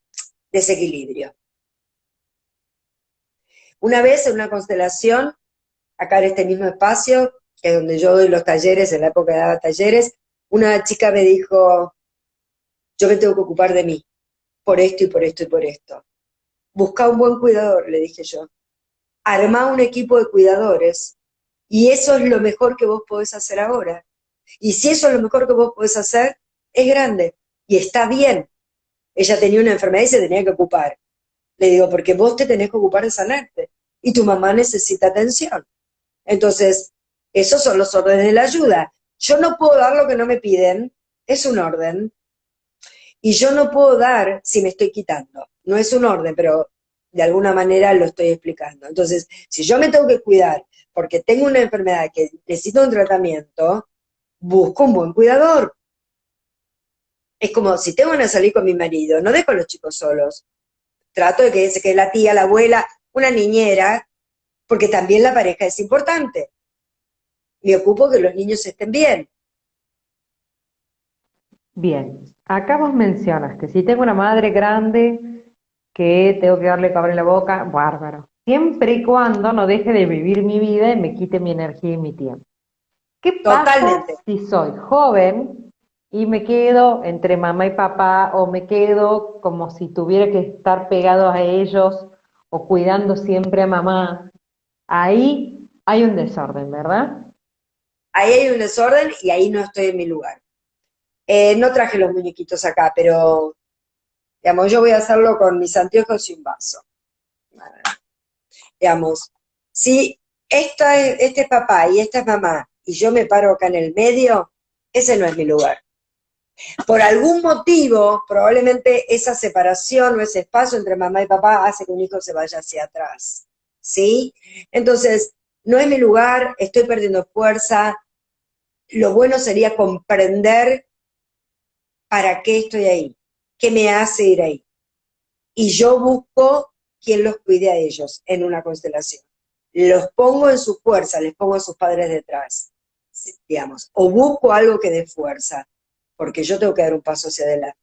desequilibrio. Una vez en una constelación, acá en este mismo espacio, que es donde yo doy los talleres, en la época que daba talleres, una chica me dijo, yo me tengo que ocupar de mí, por esto y por esto y por esto. Busca un buen cuidador, le dije yo. Armá un equipo de cuidadores, y eso es lo mejor que vos podés hacer ahora. Y si eso es lo mejor que vos podés hacer, es grande, y está bien. Ella tenía una enfermedad y se tenía que ocupar. Le digo, porque vos te tenés que ocupar de sanarte, y tu mamá necesita atención. Entonces, esos son los órdenes de la ayuda. Yo no puedo dar lo que no me piden, es un orden, y yo no puedo dar si me estoy quitando. No es un orden, pero de alguna manera lo estoy explicando. Entonces, si yo me tengo que cuidar porque tengo una enfermedad que necesita un tratamiento, busco un buen cuidador. Es como si tengo que salir con mi marido, no dejo a los chicos solos. Trato de que se quede la tía, la abuela, una niñera, porque también la pareja es importante. Me ocupo que los niños estén bien. Bien, acá vos mencionaste, si tengo una madre grande que tengo que darle cobre en la boca, bárbaro. Siempre y cuando no deje de vivir mi vida y me quite mi energía y mi tiempo. ¿Qué pasa Totalmente. si soy joven y me quedo entre mamá y papá o me quedo como si tuviera que estar pegado a ellos o cuidando siempre a mamá? Ahí hay un desorden, ¿verdad? Ahí hay un desorden y ahí no estoy en mi lugar. No traje los muñequitos acá, pero digamos, yo voy a hacerlo con mis anteojos y un vaso. Digamos, si este es papá y esta es mamá y yo me paro acá en el medio, ese no es mi lugar. Por algún motivo, probablemente esa separación o ese espacio entre mamá y papá hace que un hijo se vaya hacia atrás. ¿Sí? Entonces, no es mi lugar, estoy perdiendo fuerza. Lo bueno sería comprender para qué estoy ahí, qué me hace ir ahí. Y yo busco quien los cuide a ellos en una constelación. Los pongo en su fuerza, les pongo a sus padres detrás, digamos, o busco algo que dé fuerza, porque yo tengo que dar un paso hacia adelante.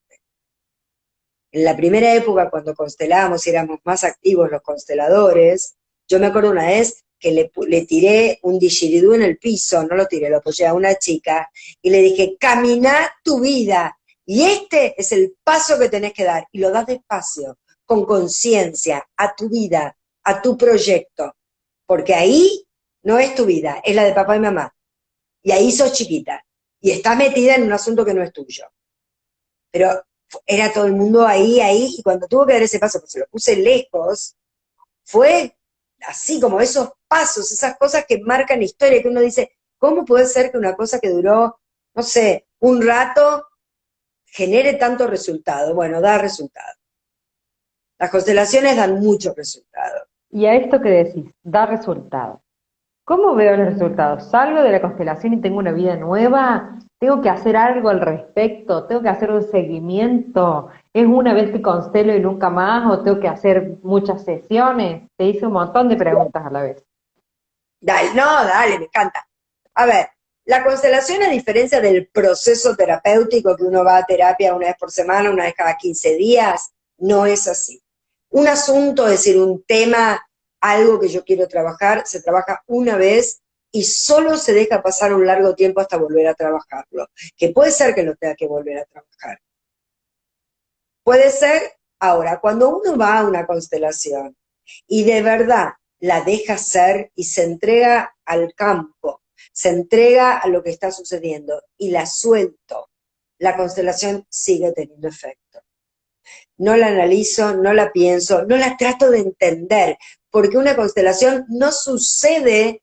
En la primera época, cuando constelábamos y éramos más activos los consteladores, yo me acuerdo una vez que le tiré un didgeridoo en el piso, no lo tiré, lo apoyé a una chica, y le dije, camina tu vida, y este es el paso que tenés que dar, y lo das despacio, con conciencia, a tu vida, a tu proyecto, porque ahí no es tu vida, es la de papá y mamá, y ahí sos chiquita, y estás metida en un asunto que no es tuyo. Pero era todo el mundo ahí, y cuando tuvo que dar ese paso, pues se lo puse lejos, fue así como esos pasos, esas cosas que marcan historia, que uno dice, ¿cómo puede ser que una cosa que duró, no sé, un rato, genere tanto resultado? Bueno, da resultado. Las constelaciones dan mucho resultado. Y a esto que decís, da resultado. ¿Cómo veo los resultados? ¿Salgo de la constelación y tengo una vida nueva? ¿Tengo que hacer algo al respecto? ¿Tengo que hacer un seguimiento? ¿Es una vez que constelo y nunca más? ¿O tengo que hacer muchas sesiones? Te hice un montón de preguntas a la vez. Dale, no, dale, me encanta. A ver, la constelación, a diferencia del proceso terapéutico que uno va a terapia una vez por semana, una vez cada 15 días, no es así. Un asunto, es decir, un tema, algo que yo quiero trabajar, se trabaja una vez y solo se deja pasar un largo tiempo hasta volver a trabajarlo. Que puede ser que lo tenga que volver a trabajar. Puede ser, ahora, cuando uno va a una constelación y de verdad la deja ser y se entrega al campo, se entrega a lo que está sucediendo y la suelto, la constelación sigue teniendo efecto. No la analizo, no la pienso, no la trato de entender, porque una constelación no sucede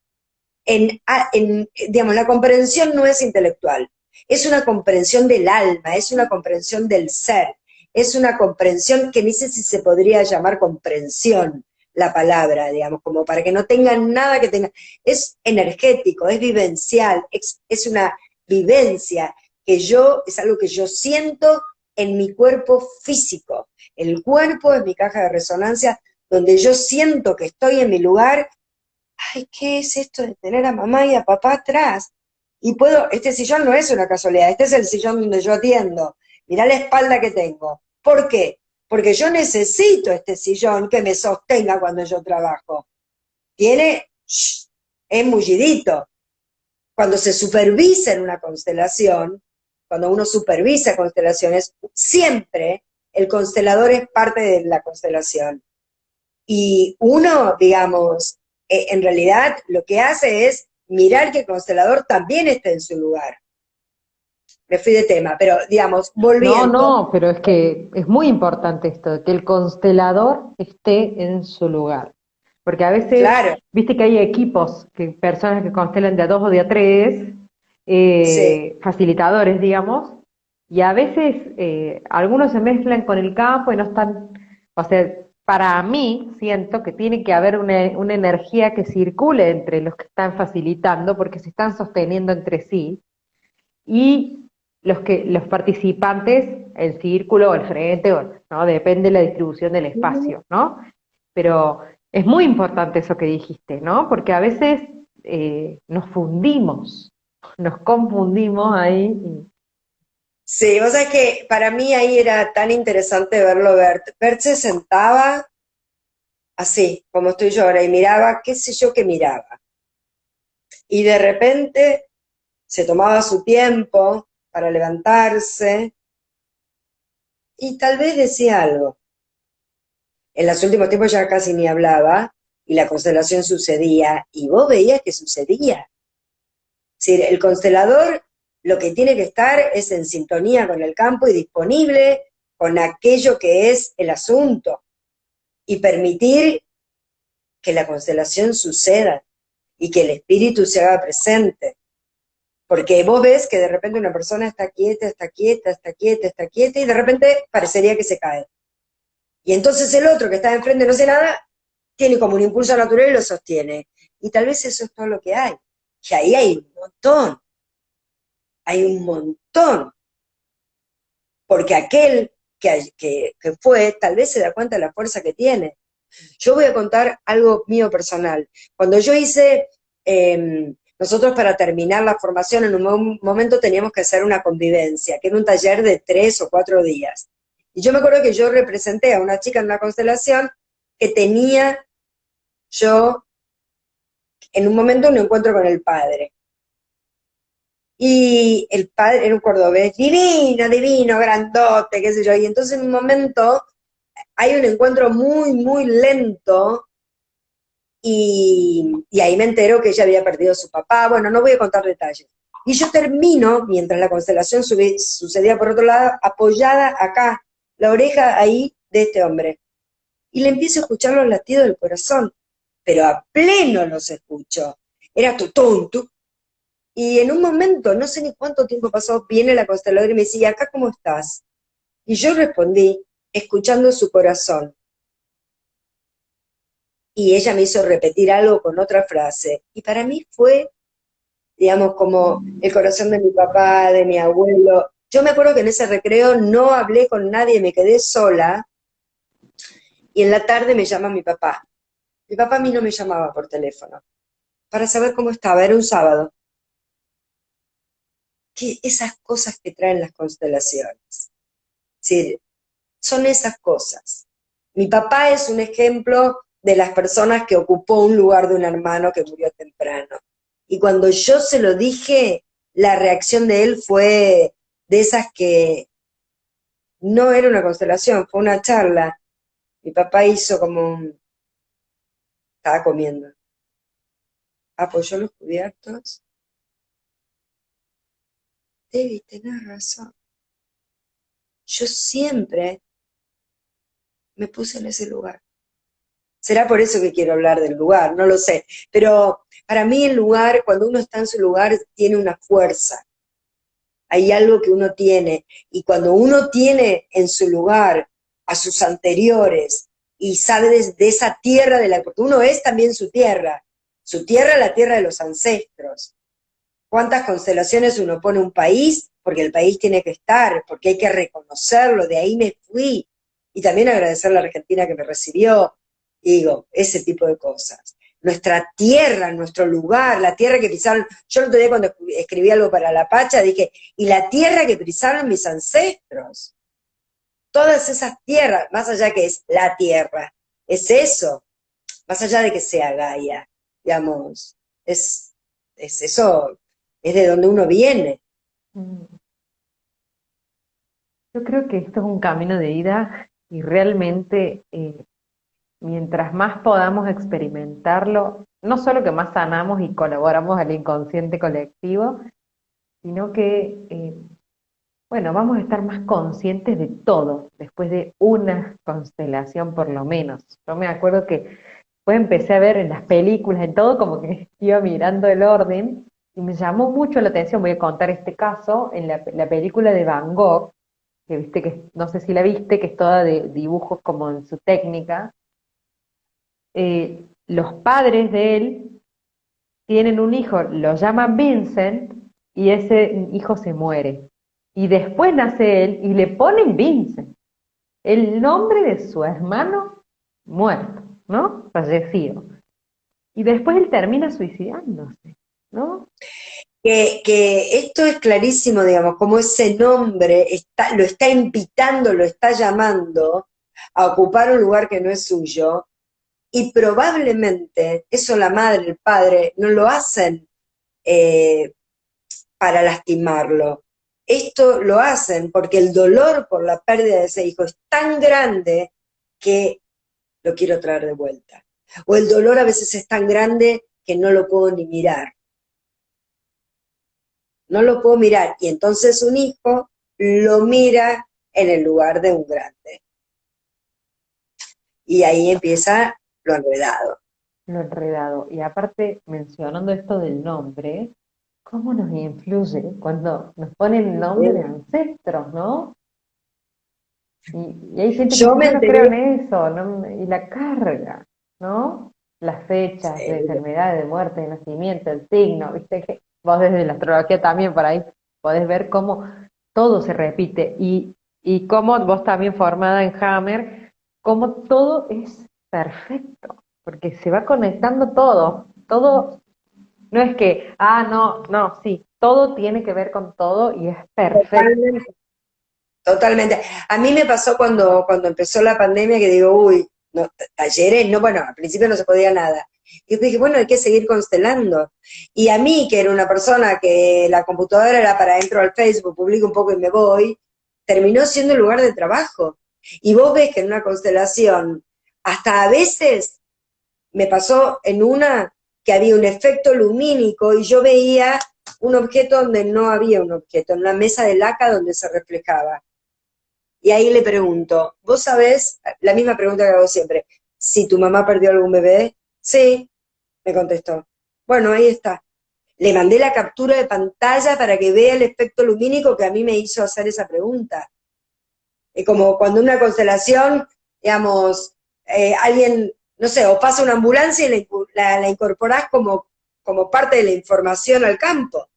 digamos, la comprensión no es intelectual, es una comprensión del alma, es una comprensión del ser, es una comprensión que ni sé si se podría llamar comprensión la palabra, digamos, como para que no tenga nada que tenga, es energético, es vivencial, es una vivencia es algo que yo siento en mi cuerpo físico. El cuerpo es mi caja de resonancia donde yo siento que estoy en mi lugar. Ay, ¿qué es esto de tener a mamá y a papá atrás? Y este sillón no es una casualidad, este es el sillón donde yo atiendo. Mirá la espalda que tengo. ¿Por qué? Porque yo necesito este sillón que me sostenga cuando yo trabajo. Es mullidito. Cuando se supervisa en una constelación, cuando uno supervisa constelaciones, siempre el constelador es parte de la constelación. Y uno, digamos, en realidad lo que hace es mirar que el constelador también esté en su lugar. Me fui de tema, pero digamos, No, volviendo. no, pero es que es muy importante esto, que el constelador esté en su lugar. Porque a veces, Claro, viste que hay equipos, que personas que constelan de a dos o de a tres, sí, facilitadores, digamos, y a veces algunos se mezclan con el campo y no están, o sea, para mí siento que tiene que haber una energía que circule entre los que están facilitando, porque se están sosteniendo entre sí y los participantes, el círculo o el frente, ¿no? Depende de la distribución del espacio, ¿no? Pero Es muy importante eso que dijiste, ¿no? Porque a veces nos fundimos, nos confundimos ahí. Sí, vos sabés que para mí ahí era tan interesante verlo. Bert se sentaba así, como estoy yo ahora, y miraba, qué sé yo que miraba. Y de repente se tomaba su tiempo para levantarse y tal vez decía algo. En los últimos tiempos ya casi ni hablaba y la constelación sucedía y vos veías que sucedía. Es decir, el constelador lo que tiene que estar es en sintonía con el campo y disponible con aquello que es el asunto y permitir que la constelación suceda y que el espíritu se haga presente. Porque vos ves que de repente una persona está quieta, está quieta, está quieta, está quieta y de repente parecería que se cae. Y entonces el otro que está enfrente no hace nada, tiene como un impulso natural y lo sostiene. Y tal vez eso es todo lo que hay. Y ahí hay un montón. Porque aquel que fue, tal vez se da cuenta de la fuerza que tiene. Yo voy a contar algo mío personal. Cuando yo hice, nosotros para terminar la formación en un momento teníamos que hacer una convivencia, que era un taller de 3 o 4 días. Y yo me acuerdo que yo representé a una chica en una constelación que tenía yo en un momento un encuentro con el padre. Y el padre era un cordobés divino, divino, grandote, qué sé yo. Y entonces en un momento hay un encuentro muy, muy lento y ahí me entero que ella había perdido a su papá. Bueno, no voy a contar detalles. Y yo termino, mientras la constelación sucedía por otro lado, apoyada acá, la oreja ahí de este hombre. Y le empiezo a escuchar los latidos del corazón, pero a pleno los escucho. Era tutún, tu. Y en un momento, no sé ni cuánto tiempo pasó, viene la consteladora y me decía, ¿acá cómo estás? Y yo respondí, escuchando su corazón. Y ella me hizo repetir algo con otra frase. Y para mí fue, digamos, como el corazón de mi papá, de mi abuelo. Yo me acuerdo que en ese recreo no hablé con nadie, me quedé sola. Y en la tarde me llama mi papá. Mi papá a mí no me llamaba por teléfono para saber cómo estaba, era un sábado. Que esas cosas que traen las constelaciones. Sí, son esas cosas. Mi papá es un ejemplo de las personas que ocupó un lugar de un hermano que murió temprano. Y cuando yo se lo dije, la reacción de él fue de esas que no era una constelación, fue una charla. Mi papá hizo como un... estaba comiendo. Apoyó los cubiertos. David, tenés razón. Yo siempre me puse en ese lugar. Será por eso que quiero hablar del lugar, no lo sé. Pero para mí el lugar, cuando uno está en su lugar, tiene una fuerza. Hay algo que uno tiene. Y cuando uno tiene en su lugar a sus anteriores y sabe de esa tierra de la... porque uno es también su tierra. Su tierra, la tierra de los ancestros. ¿Cuántas constelaciones uno pone un país? Porque el país tiene que estar, porque hay que reconocerlo, de ahí me fui. Y también agradecer a la Argentina que me recibió. Y digo, ese tipo de cosas. Nuestra tierra, nuestro lugar, la tierra que pisaron. Yo el otro día cuando escribí algo para La Pacha dije, y la tierra que pisaron mis ancestros. Todas esas tierras, más allá que es la tierra, es eso, más allá de que sea Gaia, digamos, es eso, es de donde uno viene. Mm. Yo creo que esto es un camino de ida y realmente mientras más podamos experimentarlo, no solo que más sanamos y colaboramos al inconsciente colectivo, sino que, bueno, vamos a estar más conscientes de todo después de una constelación por lo menos. Yo me acuerdo que después empecé a ver en las películas, en todo, como que iba mirando el orden y me llamó mucho la atención, voy a contar este caso, en la película de Van Gogh, que viste que, no sé si la viste, que es toda de dibujos como en su técnica. Los padres de él tienen un hijo, lo llaman Vincent, y ese hijo se muere. Y después nace él y le ponen Vincent, el nombre de su hermano muerto. ¿no? Fallecido. Y después él termina suicidándose, ¿no? Que esto es clarísimo, digamos, como ese nombre lo está invitando, lo está llamando a ocupar un lugar que no es suyo, y probablemente eso la madre, el padre, no lo hacen eh, para lastimarlo. Esto lo hacen porque el dolor por la pérdida de ese hijo es tan grande que lo quiero traer de vuelta. O el dolor a veces es tan grande que no lo puedo ni mirar. No lo puedo mirar. Y entonces un hijo lo mira en el lugar de un grande. Y ahí empieza lo enredado. Lo enredado. Y aparte, mencionando esto del nombre, ¿cómo nos influye cuando nos ponen nombre de ancestros, ¿no? Y hay gente que Yo dice, me yo no creo enteré, en eso, ¿no? Y la carga, ¿no? Las fechas de enfermedad, de muerte, de nacimiento, el signo, viste que vos desde la astrología también por ahí podés ver cómo todo se repite y cómo vos también formada en Hammer, cómo todo es perfecto, porque se va conectando todo, todo, no es que, no, no, sí, todo tiene que ver con todo y es perfecto. totalmente, totalmente. A mí me pasó cuando empezó la pandemia que digo, uy, no, talleres, no, bueno, al principio no se podía nada. Y después dije, bueno, hay que seguir constelando. Y a mí, que era una persona que la computadora era para entro al Facebook, publico un poco y me voy, terminó siendo el lugar de trabajo. Y vos ves que en una constelación, hasta a veces me pasó en una que había un efecto lumínico y yo veía un objeto donde no había un objeto, en una mesa de laca donde se reflejaba. Y ahí le pregunto, ¿vos sabés, la misma pregunta que hago siempre, si tu mamá perdió algún bebé? Sí, me contestó. Bueno, ahí está. Le mandé la captura de pantalla para que vea el efecto lumínico que a mí me hizo hacer esa pregunta. Es como cuando una constelación, digamos, alguien, no sé, o pasa una ambulancia y la incorporás como parte de la información al campo.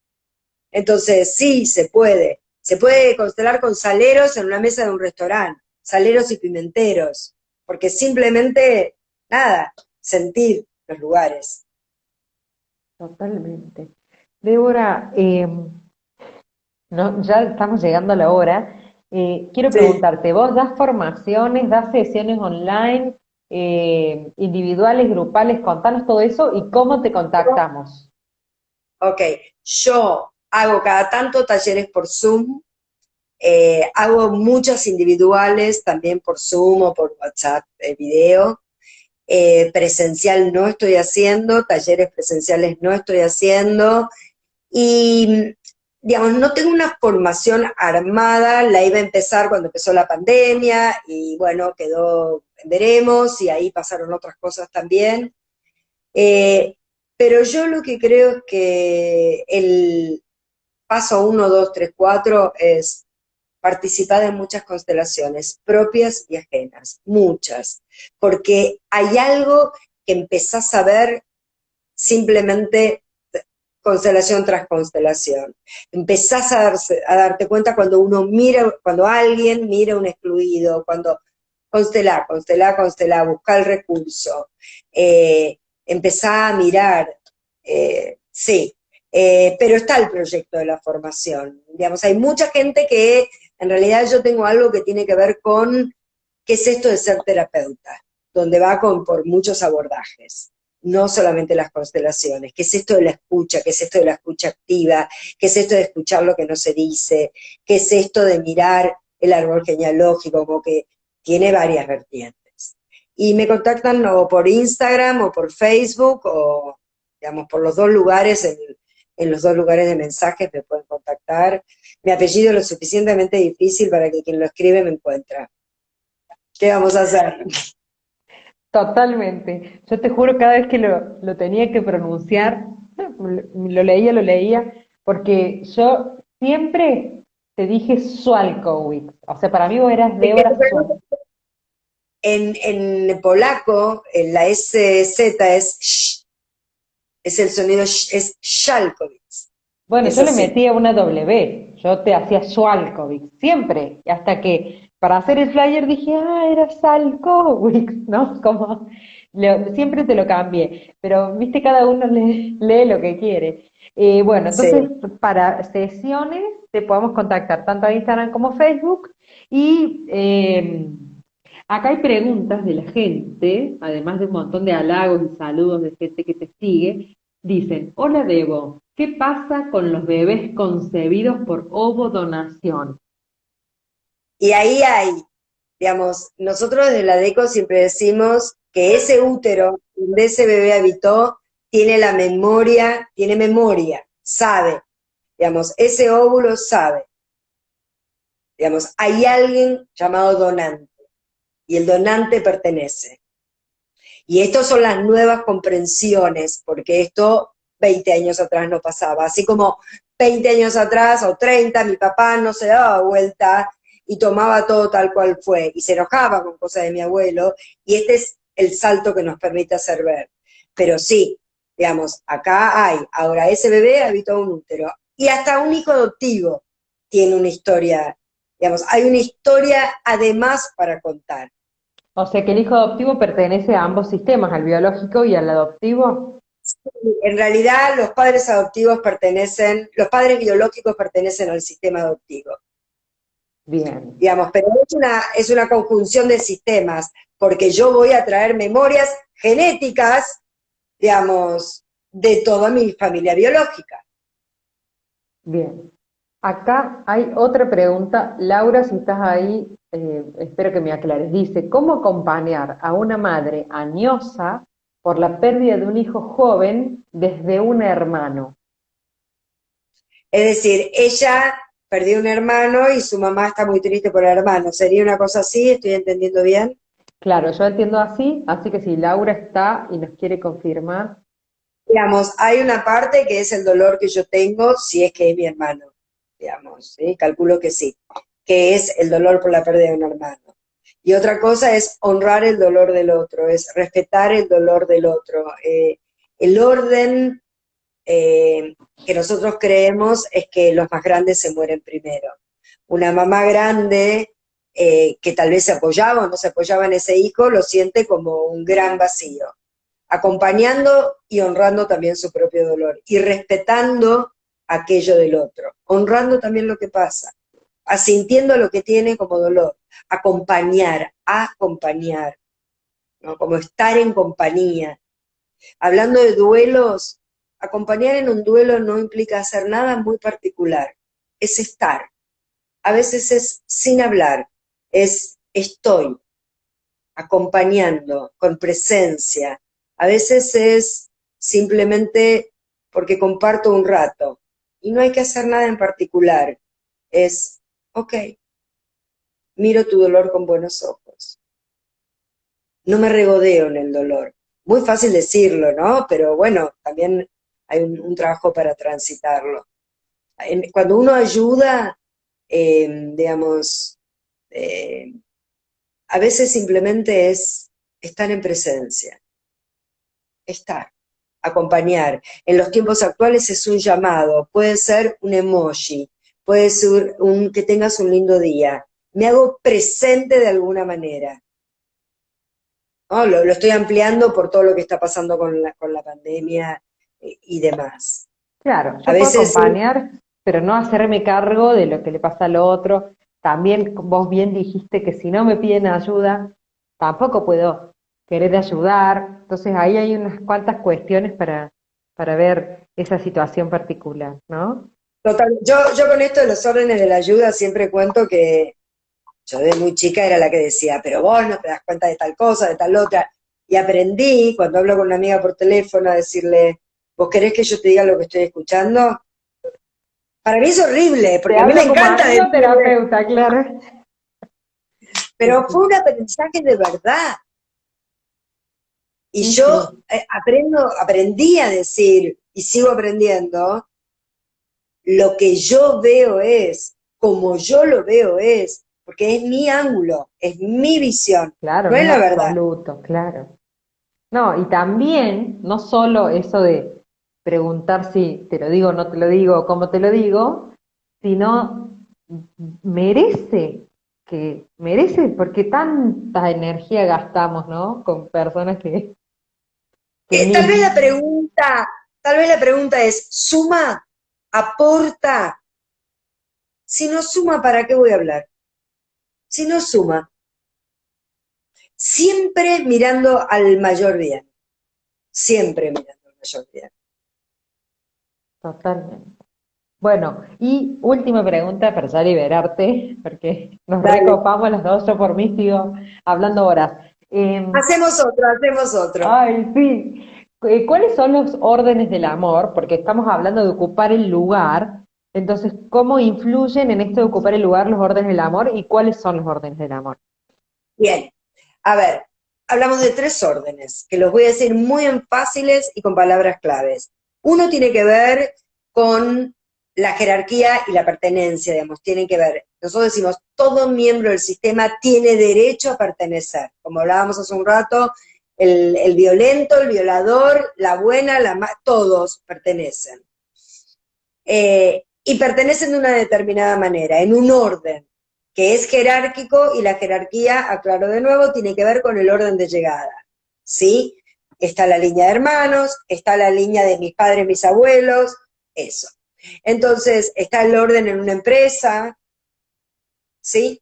Entonces, sí, se puede. Se puede constelar con saleros en una mesa de un restaurante, saleros y pimenteros, porque simplemente, nada, sentir los lugares. Totalmente. Débora, no, ya estamos llegando a la hora. Quiero Sí, preguntarte, ¿vos das formaciones, das sesiones online, individuales, grupales? Contanos todo eso y cómo te contactamos. ok. Yo hago cada tanto talleres por Zoom, hago muchas individuales también por Zoom o por WhatsApp, video. Presencial no estoy haciendo, talleres presenciales no estoy haciendo. Y, digamos, no tengo una formación armada, la iba a empezar cuando empezó la pandemia y bueno, quedó, veremos, y ahí pasaron otras cosas también. Eh, pero yo lo que creo es que el paso uno, 2, 3, 4 es participar en muchas constelaciones, propias y ajenas, muchas, porque hay algo que empezás a ver simplemente constelación tras constelación. Empezás a darte cuenta cuando uno mira, cuando alguien mira un excluido, cuando constelar, buscar el recurso, empezá a mirar, sí, pero está el proyecto de la formación. Digamos, hay mucha gente que en realidad yo tengo algo que tiene que ver con qué es esto de ser terapeuta, donde va por muchos abordajes, no solamente las constelaciones, qué es esto de la escucha, qué es esto de la escucha activa, qué es esto de escuchar lo que no se dice, qué es esto de mirar el árbol genealógico, como que tiene varias vertientes. Y me contactan o por Instagram o por Facebook o, digamos, por los dos lugares, en los dos lugares de mensajes me pueden contactar. Mi apellido es lo suficientemente difícil para que quien lo escribe me encuentre. ¿Qué vamos a hacer? Totalmente. Yo te juro, cada vez que lo tenía que pronunciar, lo leía, porque yo siempre te dije Sualkowicz. O sea, para mí vos eras Débora Sual. En polaco, en la SZ es sh, es el sonido sh, es Shalkovitz. Bueno, Es yo le así. metía una W, yo te hacía Sualkovic, siempre, y hasta que para hacer el flyer dije, era Salkovic, ¿no? Como, Siempre te lo cambié, pero viste, cada uno lee lo que quiere. Bueno, Sí. entonces para sesiones te podemos contactar tanto a Instagram como Facebook y acá hay preguntas de la gente, además de un montón de halagos y saludos de gente que te sigue. Dicen, hola Debo, ¿qué pasa con los bebés concebidos por ovodonación? Y ahí hay, digamos, nosotros desde la DECO siempre decimos que ese útero donde ese bebé habitó tiene memoria, sabe, digamos, ese óvulo sabe, digamos, hay alguien llamado donante y el donante pertenece. Y estas son las nuevas comprensiones, porque esto 20 años atrás no pasaba. Así como 20 años atrás o 30, mi papá no se daba vuelta y tomaba todo tal cual fue y se enojaba con cosas de mi abuelo, y este es el salto que nos permite hacer ver. Pero sí, digamos, acá hay, ahora ese bebé habitó un útero y hasta un hijo adoptivo tiene una historia, digamos, hay una historia además para contar. O sea que el hijo adoptivo pertenece a ambos sistemas, al biológico y al adoptivo. En realidad, los padres adoptivos pertenecen, los padres biológicos pertenecen al sistema adoptivo, Bien. digamos, pero es una conjunción de sistemas, porque yo voy a traer memorias genéticas, digamos, de toda mi familia biológica. Bien. Acá hay otra pregunta. Laura, si estás ahí, espero que me aclares. Dice, ¿cómo acompañar a una madre añosa por la pérdida de un hijo joven desde un hermano? Es decir, ella perdió un hermano y su mamá está muy triste por el hermano. ¿Sería una cosa así? ¿Estoy entendiendo bien? Claro, yo entiendo así que si Laura está y nos quiere confirmar, Digamos, hay una parte que es el dolor que yo tengo si es que es mi hermano, digamos, ¿sí? Calculo que sí, que es el dolor por la pérdida de un hermano. Y otra cosa es honrar el dolor del otro, es respetar el dolor del otro. El orden que nosotros creemos es que los más grandes se mueren primero. Una mamá grande que tal vez se apoyaba o no se apoyaba en ese hijo, lo siente como un gran vacío, acompañando y honrando también su propio dolor y respetando aquello del otro, honrando también lo que pasa, asintiendo lo que tiene como dolor, acompañar, ¿no? Como estar en compañía. Hablando de duelos, acompañar en un duelo no implica hacer nada muy particular, es estar. A veces es sin hablar, es estoy acompañando, con presencia. A veces es simplemente porque comparto un rato y no hay que hacer nada en particular. Es, ok, miro tu dolor con buenos ojos. No me regodeo en el dolor. Muy fácil decirlo, ¿no? Pero bueno, también hay un trabajo para transitarlo. Cuando uno ayuda, digamos, eh, a veces simplemente es estar en presencia, estar, acompañar. En los tiempos actuales es un llamado, puede ser un emoji, puede ser que tengas un lindo día. Me hago presente de alguna manera. ¿No? Lo estoy ampliando por todo lo que está pasando con la pandemia y demás. claro, A yo puedo veces acompañar, pero no hacerme cargo de lo que le pasa al otro. También vos bien dijiste que si no me piden ayuda, tampoco puedo querer ayudar. Entonces ahí hay unas cuantas cuestiones para ver esa situación particular, ¿no? total, yo con esto de los órdenes de la ayuda siempre cuento que yo de muy chica era la que decía, pero vos no te das cuenta de tal cosa, de tal otra. Y aprendí, cuando hablo con una amiga por teléfono, a decirle, ¿vos querés que yo te diga lo que estoy escuchando? Para mí es horrible, Te porque a mí me hablo como encanta amigo decirle, terapeuta, claro. pero fue un aprendizaje de verdad. Y Sí, yo sí, aprendí a decir, y sigo aprendiendo, lo que yo veo es, como yo lo veo es, porque es mi ángulo, es mi visión, claro, no no es es la verdad. absoluto, claro. No, y también, no solo eso de preguntar si te lo digo o no te lo digo, o cómo te lo digo, sino merece, merece, porque tanta energía gastamos, ¿no? Con personas que Qué Tal vez la lindo. pregunta es, ¿suma? ¿Aporta? Si no suma, ¿para qué voy a hablar? Si no suma, siempre mirando al mayor bien, siempre mirando al mayor bien. Totalmente. Bueno, y última pregunta para ya liberarte, porque nos Dale, recopamos las dos, yo por mí sigo hablando horas. hacemos otro. Ay, sí. ¿Cuáles son los órdenes del amor? Porque estamos hablando de ocupar el lugar. Entonces, ¿cómo influyen en esto de ocupar el lugar los órdenes del amor y cuáles son los órdenes del amor? Bien, a ver, hablamos de 3 órdenes, que los voy a decir muy en fáciles y con palabras claves. Uno tiene que ver con la jerarquía y la pertenencia, digamos, tienen que ver. Nosotros decimos, todo miembro del sistema tiene derecho a pertenecer. Como hablábamos hace un rato, el violento, el violador, la buena, todos pertenecen. Y pertenecen de una determinada manera, en un orden, que es jerárquico, y la jerarquía, aclaro de nuevo, tiene que ver con el orden de llegada, ¿sí? Está la línea de hermanos, está la línea de mis padres, mis abuelos, eso. Entonces, está el orden en una empresa, ¿sí?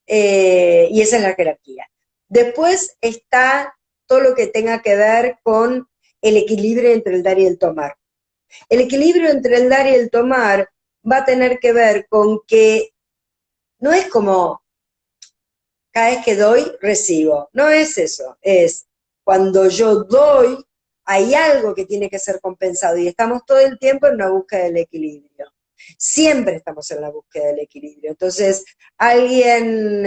Y esa es la jerarquía. Después está todo lo que tenga que ver con el equilibrio entre el dar y el tomar. El equilibrio entre el dar y el tomar va a tener que ver con que no es como cada vez que doy, recibo. No es eso. Es cuando yo doy, hay algo que tiene que ser compensado y estamos todo el tiempo en una búsqueda del equilibrio. Siempre estamos en la búsqueda del equilibrio. Entonces, alguien,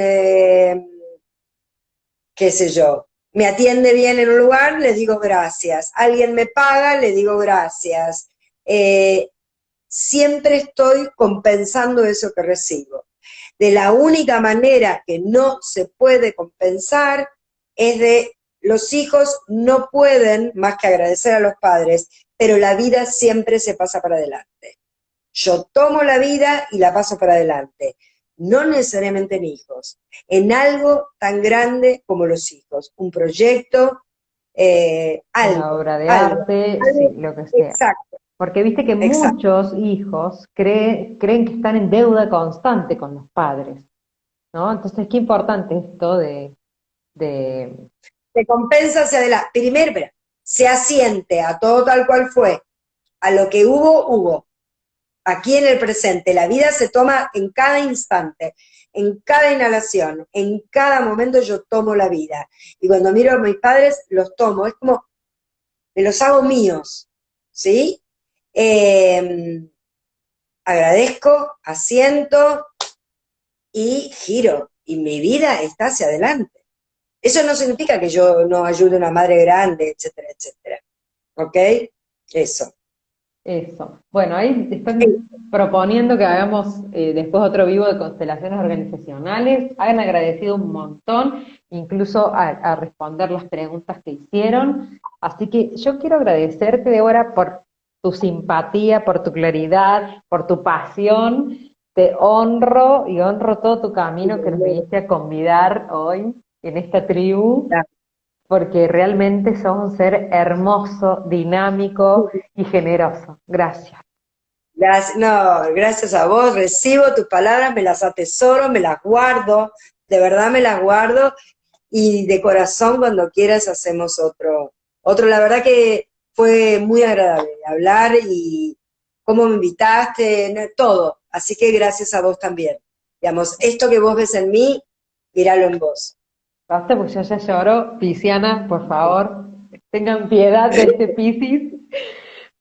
qué sé yo, me atiende bien en un lugar, le digo gracias. Alguien me paga, le digo gracias. Eh, Siempre estoy compensando eso que recibo. De la única manera que no se puede compensar es de los hijos no pueden más que agradecer a los padres, pero la vida siempre se pasa para adelante. Yo tomo la vida y la paso para adelante. No necesariamente en hijos, en algo tan grande como los hijos, un proyecto, Una obra de algo, arte, sí, algo, lo que sea. exacto, Porque viste que exacto. muchos hijos creen que están en deuda constante con los padres, ¿no? Entonces, qué importante esto de Se compensa hacia adelante. Primero, se asiente a todo tal cual fue, a lo que hubo, hubo. Aquí en el presente, la vida se toma en cada instante, en cada inhalación, en cada momento yo tomo la vida. Y cuando miro a mis padres, los tomo, es como, me los hago míos, ¿sí? Eh, Agradezco, asiento y giro. Y mi vida está hacia adelante. Eso no significa que yo no ayude a una madre grande, etcétera, etcétera. ¿Ok? Eso. eso. Bueno, ahí están Sí, proponiendo que hagamos después otro vivo de constelaciones organizacionales. Han agradecido un montón, incluso a responder las preguntas que hicieron. Así que yo quiero agradecerte, Débora, por tu simpatía, por tu claridad, por tu pasión. Te honro y honro todo tu camino que nos viniste a convidar hoy en esta tribu, porque realmente sos un ser hermoso, dinámico y generoso. Gracias. gracias, no, gracias a vos, recibo tus palabras, me las atesoro, me las guardo, de verdad me las guardo, y de corazón cuando quieras hacemos otro. La verdad que fue muy agradable hablar y cómo me invitaste, todo. Así que gracias a vos también. Digamos, esto que vos ves en mí, míralo en vos. Basta, pues yo ya lloro. Pisciana, por favor, tengan piedad de este Piscis.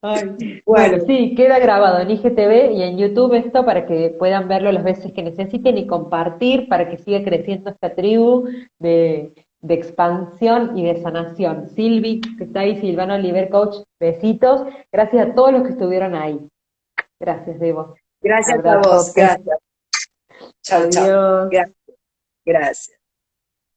Ay, bueno, Bueno, sí, queda grabado en IGTV y en YouTube esto para que puedan verlo las veces que necesiten y compartir para que siga creciendo esta tribu de expansión y de sanación. Silvi, que está ahí, Silvana Oliver Coach, besitos. Gracias a todos los que estuvieron ahí. Gracias, Debo. gracias a vos, Abrazote. gracias. Chau, chau. Adiós. Gracias, gracias.